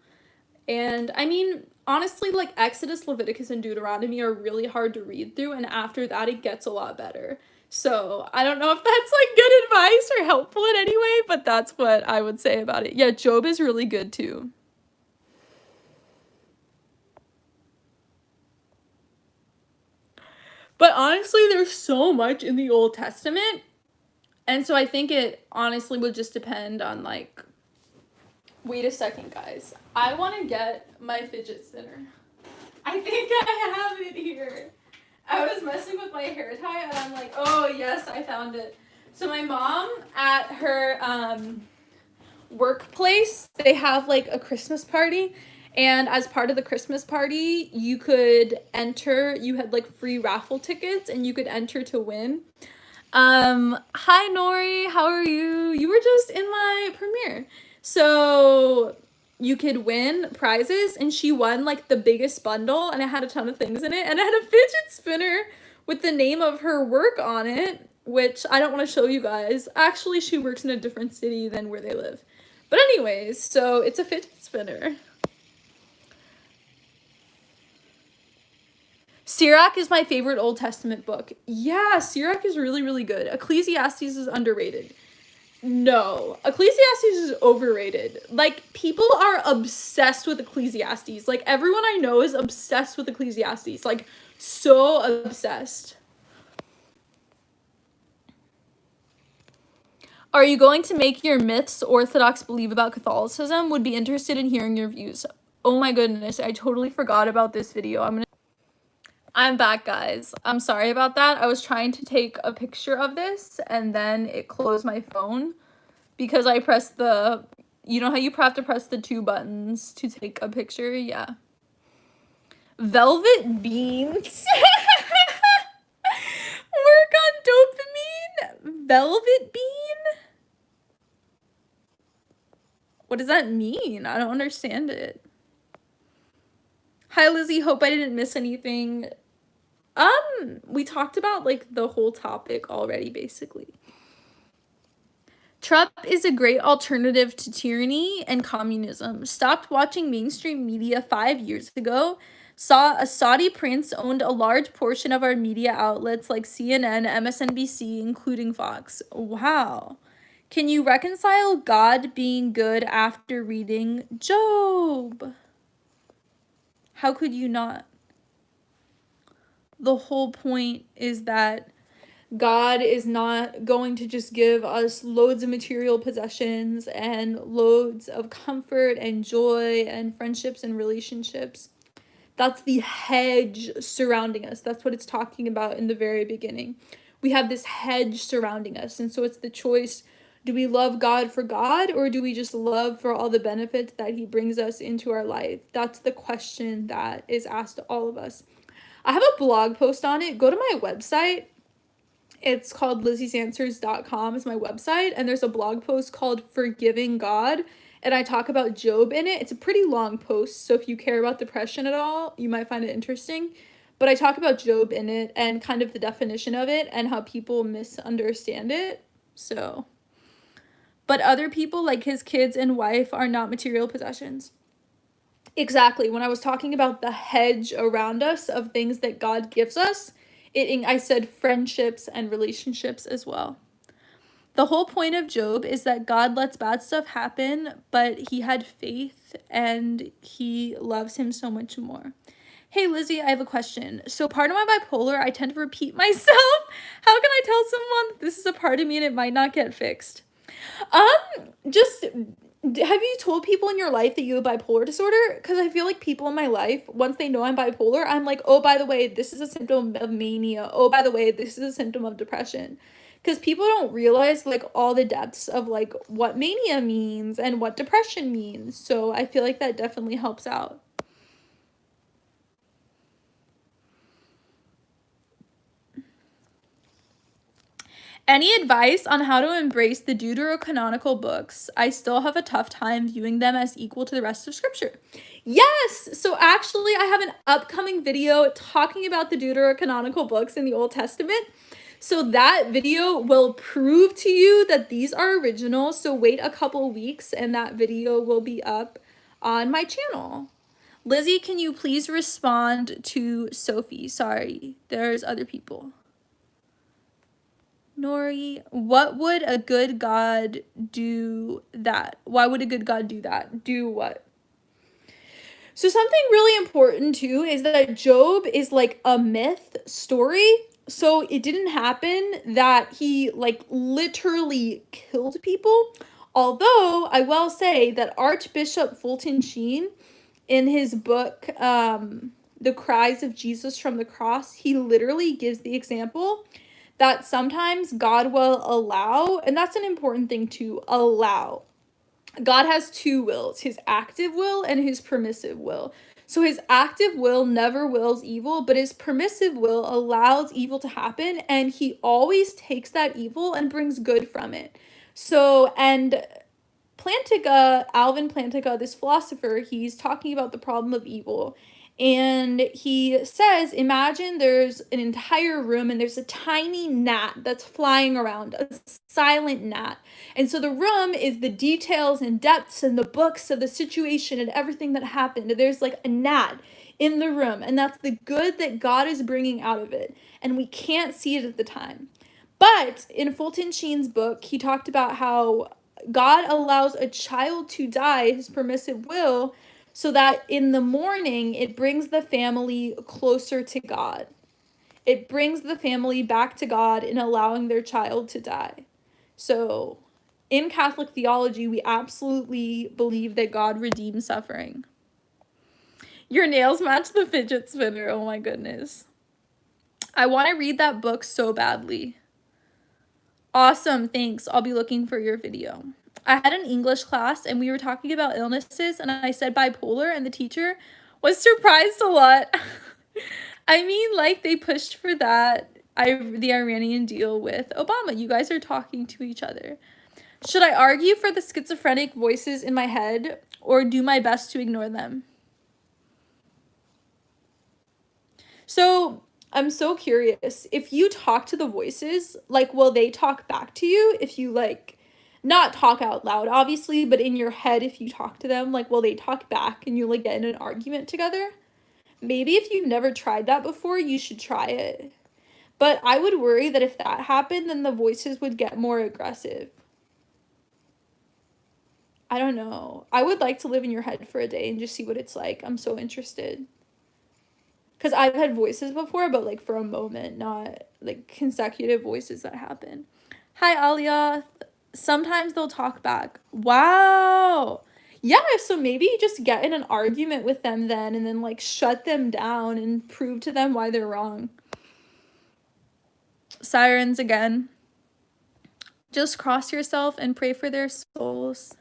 And I mean, honestly, like Exodus, Leviticus, and Deuteronomy are really hard to read through, and after that it gets a lot better. So I don't know if that's like good advice or helpful in any way, but that's what I would say about it. Yeah, Job is really good too. But honestly, there's so much in the Old Testament, and so I think it honestly would just depend on like, wait a second, guys. I want to get my fidget spinner. I think I have it here. I was messing with my hair tie and I'm like, oh yes, I found it. So my mom at her workplace, they have like a Christmas party, and as part of the Christmas party, you could enter, you had like free raffle tickets and you could enter to win. Hi Nori, how are you? You were just in my premiere. So you could win prizes, and she won like the biggest bundle, and it had a ton of things in it, and it had a fidget spinner with the name of her work on it, which I don't want to show you guys. Actually, she works in a different city than where they live. But anyways, so it's a fidget spinner. Sirach is my favorite Old Testament book. Yeah, Sirach is really, really good. Ecclesiastes is underrated. No, Ecclesiastes is overrated. Like, people are obsessed with Ecclesiastes. Like, everyone I know is obsessed with Ecclesiastes. Like, so obsessed. Are you going to make your myths Orthodox believe about Catholicism? Would be interested in hearing your views. Oh my goodness, I totally forgot about this video. I'm back, guys. I'm sorry about that. I was trying to take a picture of this and then it closed my phone because I pressed the, you know how you have to press the 2 buttons to take a picture? Yeah. Velvet beans. Work on dopamine. Velvet bean. What does that mean? I don't understand it. Hi, Lizzie. Hope I didn't miss anything. We talked about like the whole topic already, basically. Trump is a great alternative to tyranny and communism. Stopped watching mainstream media 5 years ago. Saw a Saudi prince owned a large portion of our media outlets like CNN, MSNBC, including Fox. Wow. Can you reconcile God being good after reading Job? How could you not? The whole point is that God is not going to just give us loads of material possessions and loads of comfort and joy and friendships and relationships. That's the hedge surrounding us. That's what it's talking about in the very beginning. We have this hedge surrounding us. And so it's the choice, do we love God for God, or do we just love for all the benefits that he brings us into our life? That's the question that is asked to all of us. I have a blog post on it. Go to my website. It's called LizziesAnswers.com is my website, and there's a blog post called Forgiving God, and I talk about Job in it. It's a pretty long post, so if you care about depression at all, you might find it interesting. But I talk about Job in it and kind of the definition of it and how people misunderstand it. So, but other people, like his kids and wife, are not material possessions. Exactly. When I was talking about the hedge around us of things that God gives us, I said friendships and relationships as well. The whole point of Job is that God lets bad stuff happen, but he had faith and he loves him so much more. Hey, Lizzie, I have a question. So part of my bipolar, I tend to repeat myself. How can I tell someone that this is a part of me and it might not get fixed? Just have you told people in your life that you have bipolar disorder? Because I feel like people in my life, once they know I'm bipolar, I'm like, oh, by the way, this is a symptom of mania. Oh, by the way, this is a symptom of depression. Because people don't realize like all the depths of like what mania means and what depression means. So I feel like that definitely helps out. Any advice on how to embrace the deuterocanonical books? I still have a tough time viewing them as equal to the rest of scripture. Yes! So actually, I have an upcoming video talking about the deuterocanonical books in the Old Testament. So that video will prove to you that these are original. So wait a couple weeks and that video will be up on my channel. Lizzie, can you please respond to Sophie? Sorry, there's other people. Nori, what would a good God do that? Why would a good God do that? Do what? So something really important too is that Job is like a myth story. So it didn't happen that he like literally killed people. Although I will say that Archbishop Fulton Sheen in his book, The Cries of Jesus from the Cross, he literally gives the example that sometimes God will allow, and that's an important thing to allow. God has two wills, his active will and his permissive will. So his active will never wills evil, but his permissive will allows evil to happen, and he always takes that evil and brings good from it. So, and Plantinga, Alvin Plantinga, this philosopher, he's talking about the problem of evil. And he says, imagine there's an entire room and there's a tiny gnat that's flying around, a silent gnat. And so the room is the details and depths and the books of the situation and everything that happened. There's like a gnat in the room, and that's the good that God is bringing out of it. And we can't see it at the time. But in Fulton Sheen's book, he talked about how God allows a child to die, his permissive will, so that in the morning it brings the family closer to God. It brings the family back to God in allowing their child to die. So in Catholic theology, we absolutely believe that God redeems suffering. Your nails match the fidget spinner. Oh my goodness. I want to read that book so badly. Awesome, thanks. I'll be looking for your video. I had an English class and we were talking about illnesses and I said bipolar and the teacher was surprised a lot. I mean, like they pushed for that, the Iranian deal with Obama. You guys are talking to each other. Should I argue for the schizophrenic voices in my head or do my best to ignore them? So I'm so curious, if you talk to the voices, like, will they talk back to you? If you, like, not talk out loud, obviously, but in your head, if you talk to them, like, will they talk back and you, like, get in an argument together? maybe if you've never tried that before, you should try it. But I would worry that if that happened, then the voices would get more aggressive. I don't know. I would like to live in your head for a day and just see what it's like. I'm so interested. Because I've had voices before, but like for a moment, not like consecutive voices that happen. Hi, Alia. Sometimes they'll talk back. Wow. Yeah, so maybe just get in an argument with them then and then like shut them down and prove to them why they're wrong. Sirens again. Just cross yourself and pray for their souls.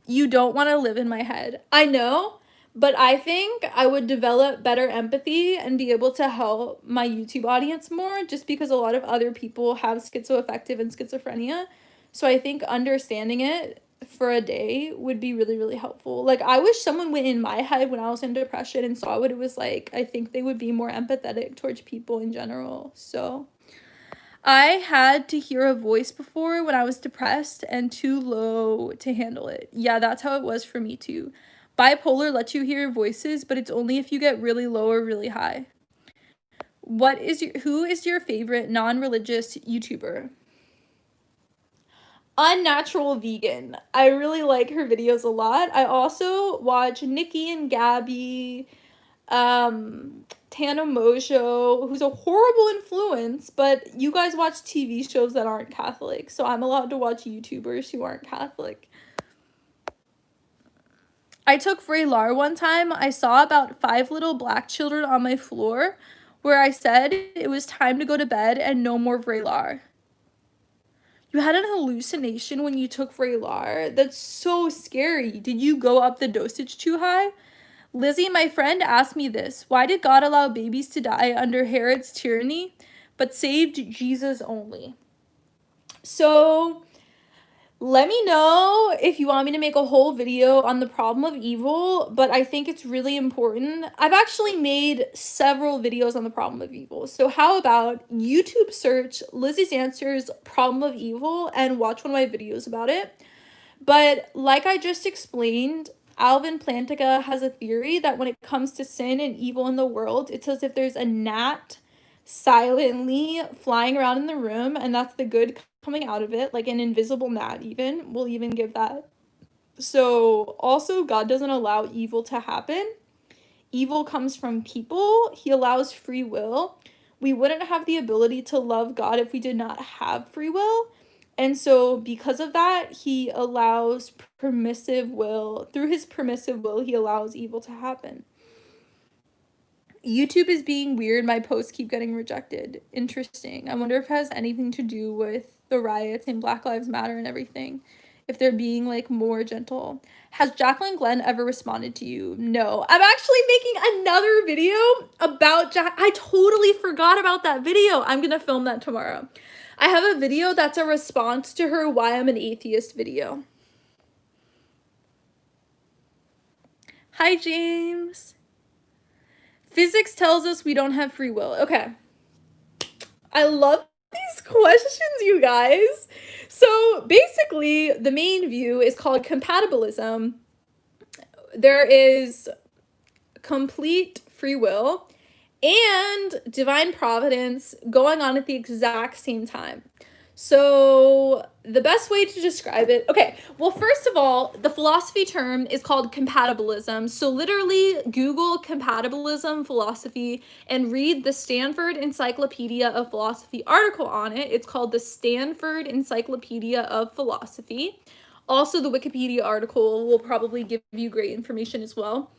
You don't want to live in my head. I know, but I think I would develop better empathy and be able to help my YouTube audience more just because a lot of other people have schizoaffective and schizophrenia. So I think understanding it for a day would be really, really helpful. Like, I wish someone went in my head when I was in depression and saw what it was like. I think they would be more empathetic towards people in general. So I had to hear a voice before when I was depressed and too low to handle it. Yeah, that's how it was for me too. Bipolar lets you hear voices, but it's only if you get really low or really high. Who is your favorite non-religious YouTuber? Unnatural Vegan. I really like her videos a lot. I also watch Nikki and Gabby, Tana Mojo, who's a horrible influence, but you guys watch TV shows that aren't Catholic, so I'm allowed to watch YouTubers who aren't Catholic. I took Vraylar one time. I saw about 5 little black children on my floor where I said it was time to go to bed and no more Vraylar. You had an hallucination when you took Vraylar? That's so scary. Did you go up the dosage too high? Lizzie, my friend, asked me this. Why did God allow babies to die under Herod's tyranny, but saved Jesus only? So, let me know if you want me to make a whole video on the problem of evil, but I think it's really important. I've actually made several videos on the problem of evil. So how about YouTube search Lizzie's Answers Problem of Evil and watch one of my videos about it. But like I just explained, Alvin Plantinga has a theory that when it comes to sin and evil in the world, it's as if there's a gnat silently flying around in the room, and that's the good coming out of it, like an invisible gnat even. We'll even give that. So also, God doesn't allow evil to happen. Evil comes from people. He allows free will. We wouldn't have the ability to love God if we did not have free will. And so because of that, he allows permissive will. Through his permissive will, he allows evil to happen. YouTube is being weird. My posts keep getting rejected. Interesting. I wonder if it has anything to do with the riots and Black Lives Matter and everything. If they're being like more gentle. Has Jacqueline Glenn ever responded to you? No. I'm actually making another video about I totally forgot about that video. I'm gonna film that tomorrow. I have a video that's a response to her Why I'm an Atheist video. Hi, James. Physics tells us we don't have free will. Okay. I love these questions, you guys. So basically, the main view is called compatibilism. There is complete free will and divine providence going on at the exact same time. So the best way to describe it, okay, well, first of all, the philosophy term is called compatibilism. So literally Google compatibilism philosophy and read the Stanford Encyclopedia of Philosophy article on it. It's called the Stanford Encyclopedia of Philosophy. Also, the Wikipedia article will probably give you great information as well.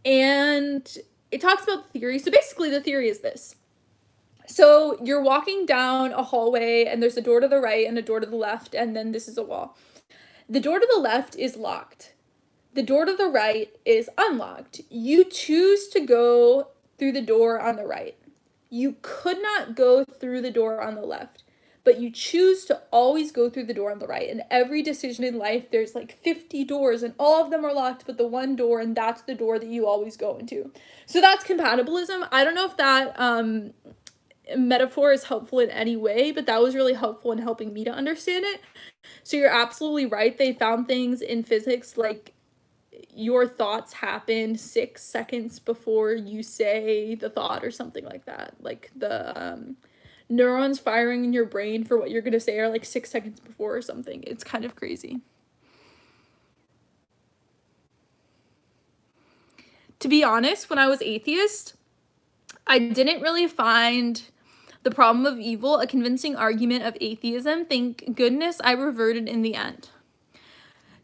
And it talks about the theory. So basically the theory is this. So you're walking down a hallway and there's a door to the right and a door to the left, and then this is a wall. The door to the left is locked. The door to the right is unlocked. You choose to go through the door on the right. You could not go through the door on the left, but you choose to always go through the door on the right. And every decision in life, there's like 50 doors and all of them are locked, but the one door, and that's the door that you always go into. So that's compatibilism. I don't know if that metaphor is helpful in any way, but that was really helpful in helping me to understand it. So you're absolutely right. They found things in physics like your thoughts happen 6 seconds before you say the thought or something like that. Like the neurons firing in your brain for what you're gonna say are like 6 seconds before or something. It's kind of crazy. To be honest, when I was atheist, I didn't really find the problem of evil a convincing argument of atheism. Thank goodness I reverted in the end.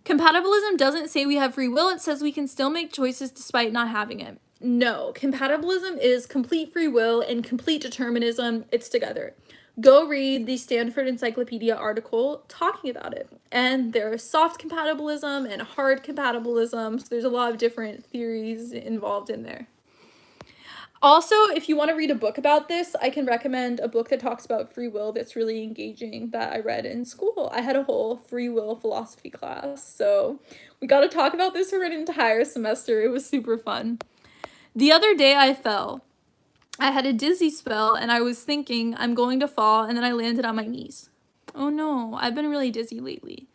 Compatibilism doesn't say we have free will, it says we can still make choices despite not having it. No, compatibilism is complete free will and complete determinism. It's together. Go read the Stanford Encyclopedia article talking about it. And there's soft compatibilism and hard compatibilism. So there's a lot of different theories involved in there. Also, if you want to read a book about this, I can recommend a book that talks about free will that's really engaging that I read in school. I had a whole free will philosophy class, so we got to talk about this for an entire semester. It was super fun. The other day I fell. I had a dizzy spell and I was thinking I'm going to fall, and then I landed on my knees. Oh no, I've been really dizzy lately.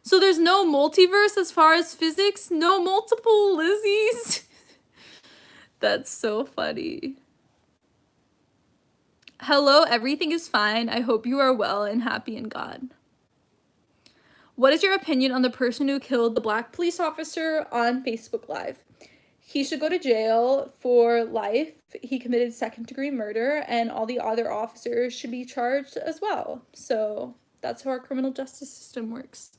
So there's no multiverse as far as physics? No multiple Lizzies? That's so funny. Hello, everything is fine. I hope you are well and happy in God. What is your opinion on the person who killed the black police officer on Facebook Live? He should go to jail for life. He committed second-degree murder, and all the other officers should be charged as well. So that's how our criminal justice system works.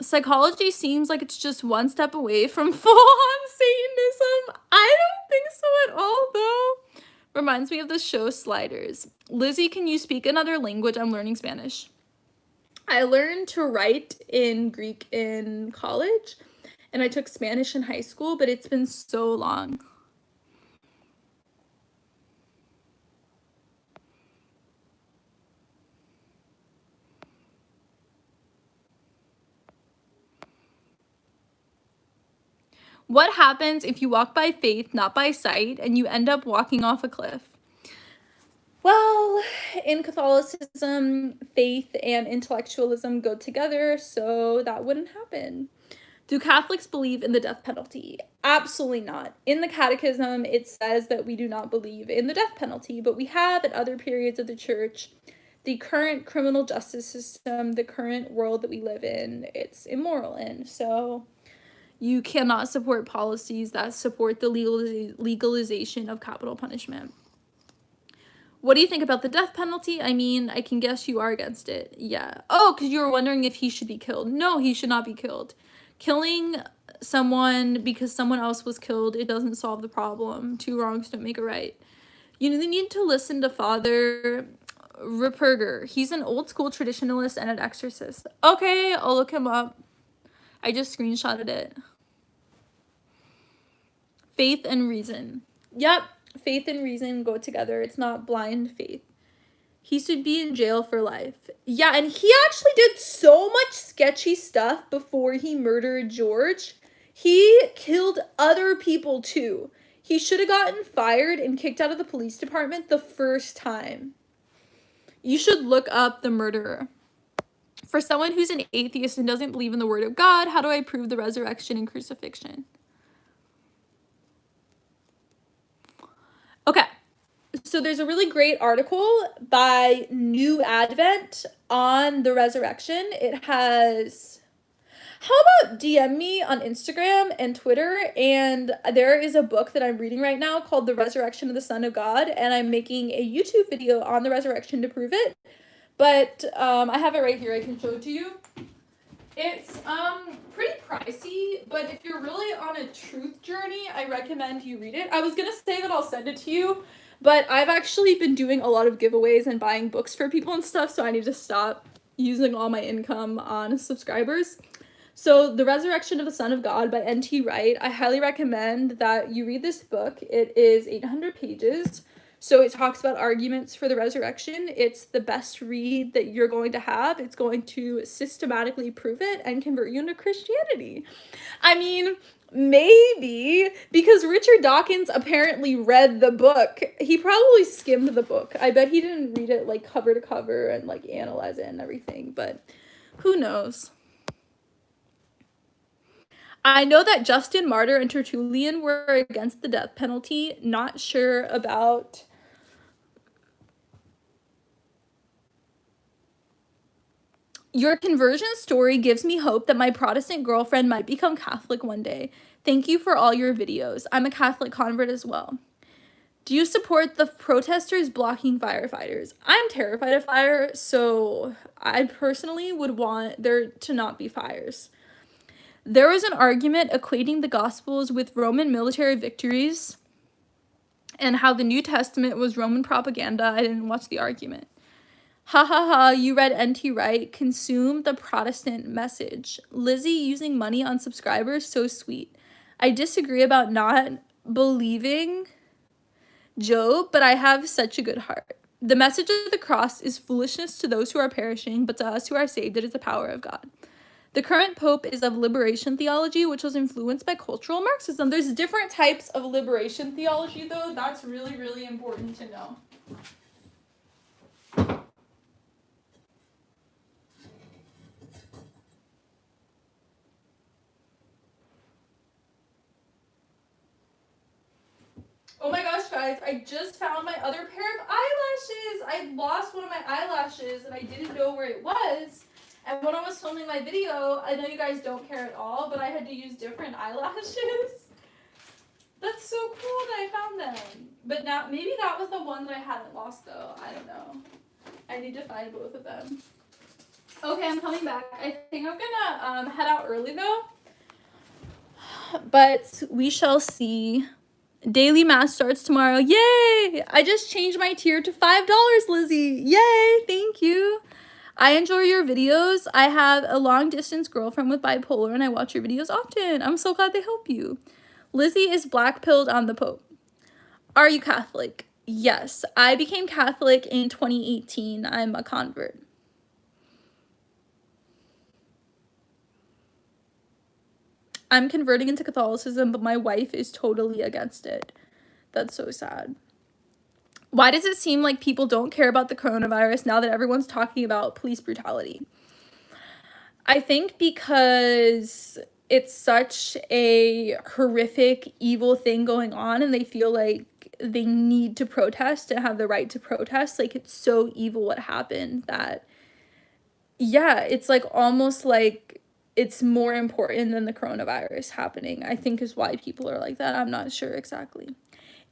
Psychology seems like it's just one step away from full-on Satanism. I don't think so at all, though. Reminds me of the show Sliders. Lizzie, can you speak another language? I'm learning Spanish. I learned to write in Greek in college, and I took Spanish in high school, but it's been so long. What happens if you walk by faith, not by sight, and you end up walking off a cliff? Well, in Catholicism, faith and intellectualism go together, so that wouldn't happen. Do Catholics believe in the death penalty? Absolutely not. In the Catechism, it says that we do not believe in the death penalty, but we have at other periods of the church. The current criminal justice system, the current world that we live in, it's immoral in. So you cannot support policies that support the legalization of capital punishment. What do you think about the death penalty? I mean, I can guess you are against it. Yeah. Oh, because you were wondering if he should be killed. No, he should not be killed. Killing someone because someone else was killed, it doesn't solve the problem. Two wrongs don't make a right. You need to listen to Father Ripperger. He's an old school traditionalist and an exorcist. Okay, I'll look him up. I just screenshotted it. Faith and reason. Yep, faith and reason go together. It's not blind faith. He should be in jail for life. Yeah, and he actually did so much sketchy stuff before he murdered George. He killed other people too. He should have gotten fired and kicked out of the police department the first time. You should look up the murderer. For someone who's an atheist and doesn't believe in the word of God, how do I prove the resurrection and crucifixion? Okay, so there's a really great article by New Advent on the resurrection. It has, how about DM me on Instagram and Twitter, and there is a book that I'm reading right now called The Resurrection of the Son of God, and I'm making a YouTube video on the resurrection to prove it. But I have it right here. I can show it to you. It's pretty pricey, but if you're really on a truth journey, I recommend you read it. I was gonna say that I'll send it to you, but I've actually been doing a lot of giveaways and buying books for people and stuff, so I need to stop using all my income on subscribers. So The Resurrection of the Son of God by N.T. Wright. I highly recommend that you read this book. It is 800 pages. So it talks about arguments for the resurrection. It's the best read that you're going to have. It's going to systematically prove it and convert you into Christianity. I mean, maybe, because Richard Dawkins apparently read the book. He probably skimmed the book. I bet he didn't read it like cover to cover and like analyze it and everything, but who knows? I know that Justin Martyr and Tertullian were against the death penalty. Not sure about... Your conversion story gives me hope that my Protestant girlfriend might become Catholic one day. Thank you for all your videos. I'm a Catholic convert as well. Do you support the protesters blocking firefighters? I'm terrified of fire, so I personally would want there to not be fires. There was an argument equating the Gospels with Roman military victories and how the New Testament was Roman propaganda. I didn't watch the argument. Ha ha ha, you read N.T. Wright. Consume the Protestant message. Lizzie using money on subscribers, so sweet. I disagree about not believing Job, but I have such a good heart. The message of the cross is foolishness to those who are perishing, but to us who are saved, it is the power of God. The current pope is of liberation theology, which was influenced by cultural Marxism. There's different types of liberation theology, though. That's really, really important to know. Oh my gosh, guys, I just found my other pair of eyelashes. I lost one of my eyelashes and I didn't know where it was. And when I was filming my video, I know you guys don't care at all, but I had to use different eyelashes. That's so cool that I found them. But now, maybe that was the one that I hadn't lost though. I don't know. I need to find both of them. Okay, I'm coming back. I think I'm gonna head out early though. But we shall see. Daily mass starts tomorrow. Yay! I just changed my tier to $5, Lizzie. Yay! Thank you. I enjoy your videos. I have a long distance girlfriend with bipolar and I watch your videos often. I'm so glad they help you. Lizzie is black-pilled on the Pope. Are you Catholic? Yes. I became Catholic in 2018. I'm a convert. I'm converting into Catholicism, but my wife is totally against it. That's so sad. Why does it seem like people don't care about the coronavirus now that everyone's talking about police brutality? I think because it's such a horrific, evil thing going on and they feel like they need to protest and have the right to protest. Like, it's so evil what happened that, yeah, it's like almost like it's more important than the coronavirus happening, I think is why people are like that. I'm not sure exactly.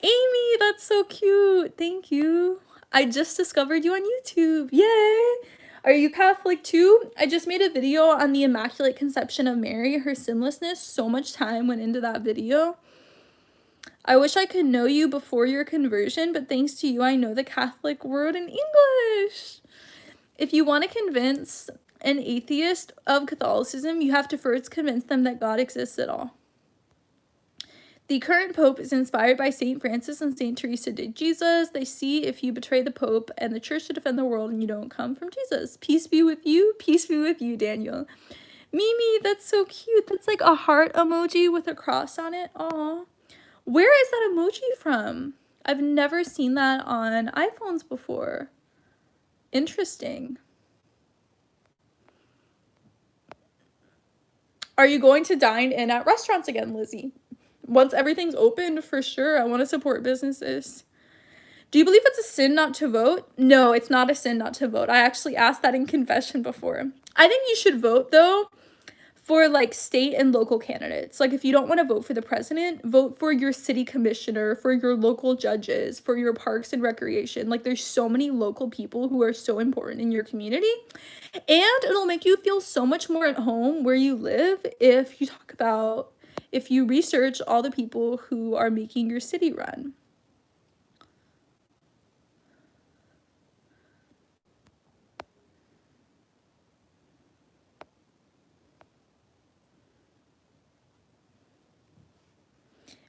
Amy, that's so cute. Thank you. I just discovered you on YouTube. Yay! Are you Catholic too? I just made a video on the Immaculate Conception of Mary, her sinlessness. So much time went into that video. I wish I could know you before your conversion, but thanks to you, I know the Catholic word in English. If you want to convince an atheist of Catholicism, you have to first convince them that God exists at all. The current Pope is inspired by St. Francis and St. Teresa did Jesus. They see if you betray the Pope and the church to defend the world and you don't come from Jesus. Peace be with you. Peace be with you, Daniel. Mimi, that's so cute. That's like a heart emoji with a cross on it. Aw. Where is that emoji from? I've never seen that on iPhones before. Interesting. Are you going to dine in at restaurants again, Lizzie? Once everything's open, for sure. I want to support businesses. Do you believe it's a sin not to vote? No, it's not a sin not to vote. I actually asked that in confession before. I think you should vote, though, for like state and local candidates. Like, if you don't want to vote for the president, vote for your city commissioner, for your local judges, for your parks and recreation. Like, there's so many local people who are so important in your community, and it'll make you feel so much more at home where you live if you research all the people who are making your city run.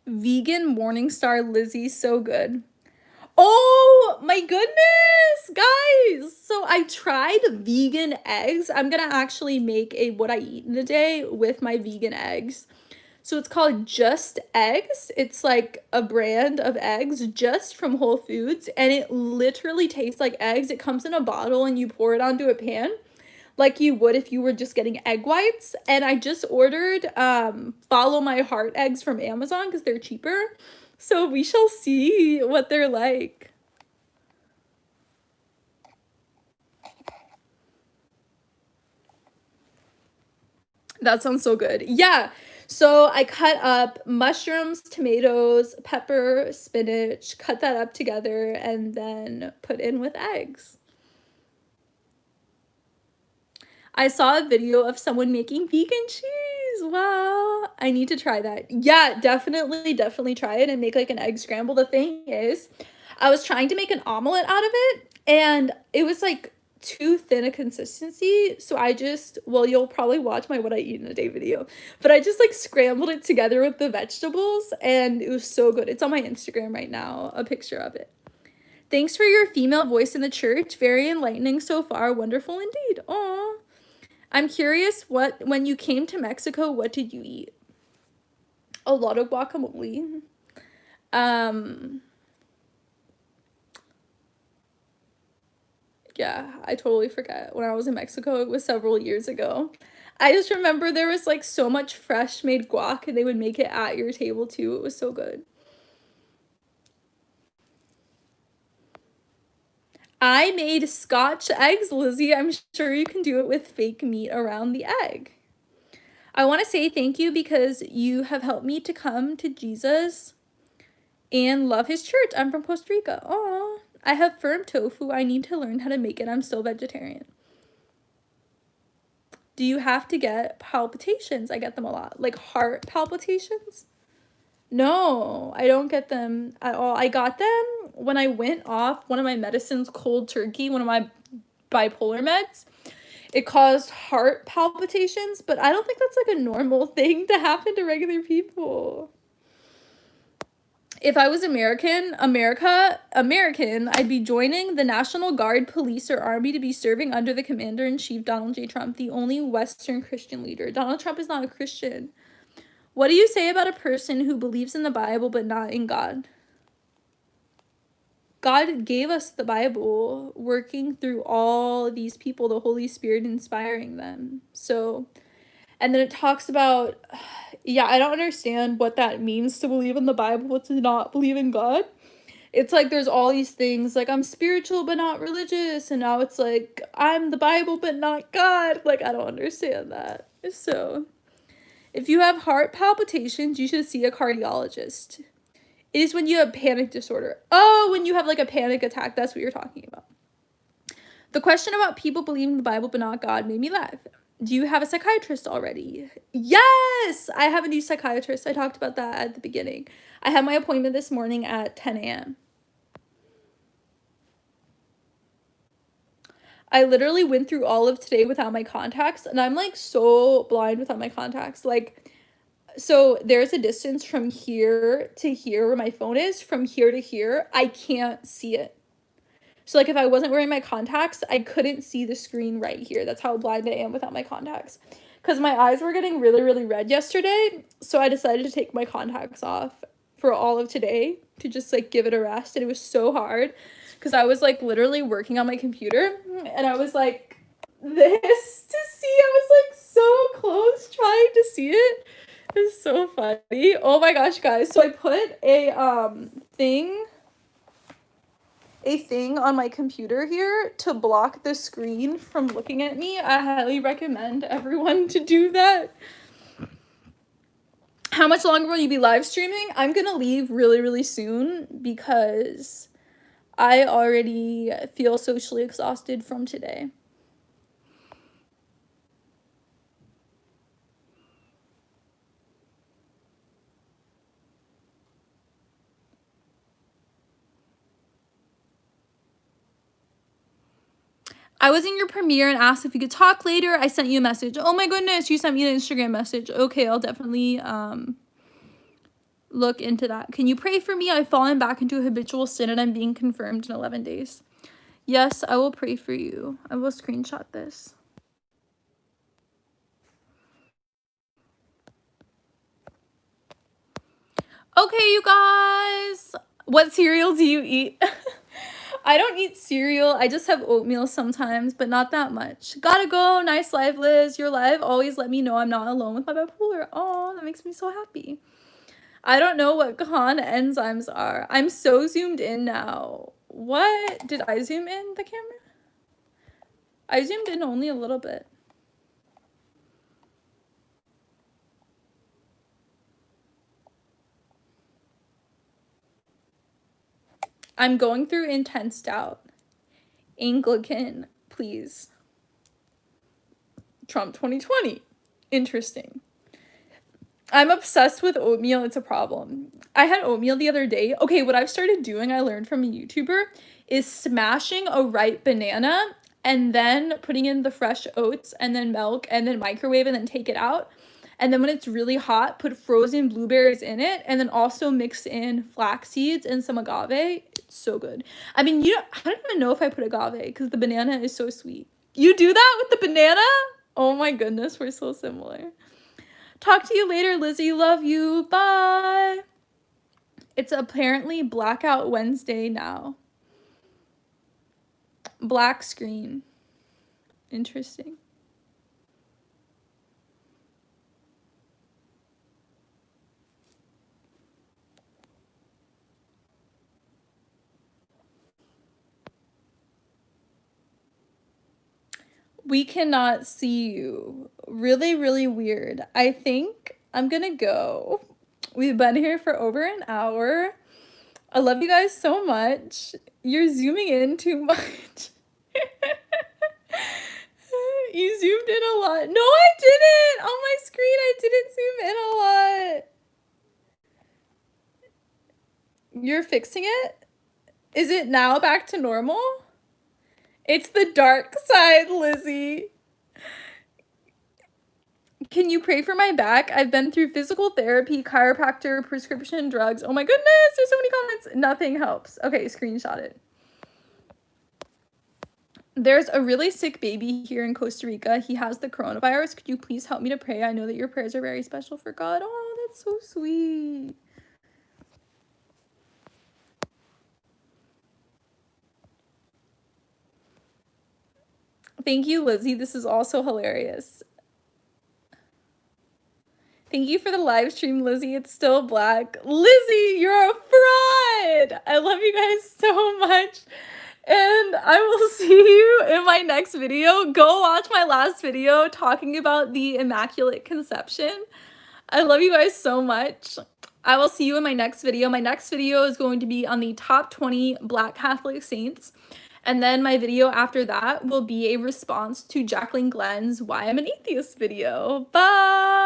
Vegan Morningstar Lizzie, so good. Oh my goodness, guys. So I tried vegan eggs. I'm gonna actually make a what I eat in a day with my vegan eggs. So it's called Just Eggs. It's like a brand of eggs just from Whole Foods, and it literally tastes like eggs. It comes in a bottle and you pour it onto a pan. like you would if you were just getting egg whites. And I just ordered Follow My Heart eggs from Amazon because they're cheaper. So we shall see what they're like. That sounds so good. Yeah. So I cut up mushrooms, tomatoes, pepper, spinach, cut that up together, and then put in with eggs. I saw a video of someone making vegan cheese. Wow. I need to try that. Yeah, definitely try it and make like an egg scramble. The thing is, I was trying to make an omelet out of it, and it was like too thin a consistency. So I just, well, you'll probably watch my what I eat in a day video, but I just like scrambled it together with the vegetables, and it was so good. It's on my Instagram right now, a picture of it. Thanks for your female voice in the church. Very enlightening so far. Wonderful indeed. Aw. I'm curious, when you came to Mexico, what did you eat? A lot of guacamole. Yeah, I totally forget. When I was in Mexico, it was several years ago. I just remember there was like so much fresh made guac, and they would make it at your table too. It was so good. I made Scotch eggs, Lizzie. I'm sure you can do it with fake meat around the egg. I want to say thank you because you have helped me to come to Jesus and love his church. I'm from Costa Rica. Aw. I have firm tofu. I need to learn how to make it. I'm still vegetarian. Do you have to get palpitations? I get them a lot. Like heart palpitations? No, I don't get them at all. I got them when I went off one of my medicines cold turkey, one of my bipolar meds. It caused heart palpitations, but I don't think that's like a normal thing to happen to regular people. If I was American, I'd be joining the National Guard, police, or army to be serving under the commander-in-chief, Donald J. Trump, the only Western Christian leader. Donald Trump is not a Christian. What do you say about a person who believes in the Bible but not in God? God gave us the Bible, working through all these people, the Holy Spirit inspiring them. So, and then it talks about, yeah, I don't understand what that means to believe in the Bible but to not believe in God. It's like there's all these things, like I'm spiritual but not religious, and now it's like I'm the Bible but not God. Like, I don't understand that. So, if you have heart palpitations, you should see a cardiologist. It is when you have panic disorder. Oh, when you have like a panic attack, that's what you're talking about. The question about people believing the Bible but not God made me laugh. Do you have a psychiatrist already? Yes! I have a new psychiatrist. I talked about that at the beginning. I had my appointment this morning at 10 a.m. I literally went through all of today without my contacts, and I'm like so blind without my contacts. Like, so there's a distance from here to here where my phone is. From here to here, I can't see it. So like if I wasn't wearing my contacts, I couldn't see the screen right here. That's how blind I am without my contacts. Because my eyes were getting really red yesterday, so I decided to take my contacts off for all of today to just like give it a rest. And it was so hard because I was like literally working on my computer, and I was like this to see. I was like so close trying to see it. It's so funny. Oh my gosh, guys. So I put a thing on my computer here to block the screen from looking at me. I highly recommend everyone to do that. How much longer will you be live streaming? I'm gonna leave really soon because I already feel socially exhausted from today. I was in your premiere and asked if you could talk later. I sent you a message. Oh my goodness, you sent me an Instagram message. Okay, I'll definitely look into that. Can you pray for me? I've fallen back into a habitual sin and I'm being confirmed in 11 days. Yes, I will pray for you. I will screenshot this. Okay, you guys. What cereal do you eat? I don't eat cereal. I just have oatmeal sometimes, but not that much. Gotta go. Nice live, Liz. Your live always let me know I'm not alone with my bipolar. Oh, that makes me so happy. I don't know what Khan enzymes are. I'm so zoomed in now. What? Did I zoom in the camera? I zoomed in only a little bit. I'm going through intense doubt. Anglican, please. Trump 2020. Interesting. I'm obsessed with oatmeal. It's a problem. I had oatmeal the other day. Okay, what I've started doing, I learned from a YouTuber, is smashing a ripe banana and then putting in the fresh oats and then milk and then microwave and then take it out. And then when it's really hot, put frozen blueberries in it and then also mix in flax seeds and some agave. It's so good. I mean, I don't even know if I put agave because the banana is so sweet. You do that with the banana? Oh my goodness, we're so similar. Talk to you later, Lizzie. Love you. Bye. It's apparently Blackout Wednesday now. Black screen. Interesting. We cannot see you. Really, really weird. I think I'm gonna go. We've been here for over an hour. I love you guys so much. You're zooming in too much. You zoomed in a lot. No, I didn't. On my screen, I didn't zoom in a lot. You're fixing it? Is it now back to normal? It's the dark side, Lizzie. Can you pray for my back? I've been through physical therapy, chiropractor, prescription drugs. Oh my goodness, there's so many comments. Nothing helps. Okay, screenshot it. There's a really sick baby here in Costa Rica. He has the coronavirus. Could you please help me to pray? I know that your prayers are very special for God. Oh, that's so sweet. Thank you, Lizzie. This is also hilarious. Thank you for the live stream, Lizzie. It's still black. Lizzie, you're a fraud! I love you guys so much. And I will see you in my next video. Go watch my last video talking about the Immaculate Conception. I love you guys so much. I will see you in my next video. My next video is going to be on the top 20 Black Catholic saints. And then my video after that will be a response to Jacqueline Glenn's Why I'm an Atheist video. Bye!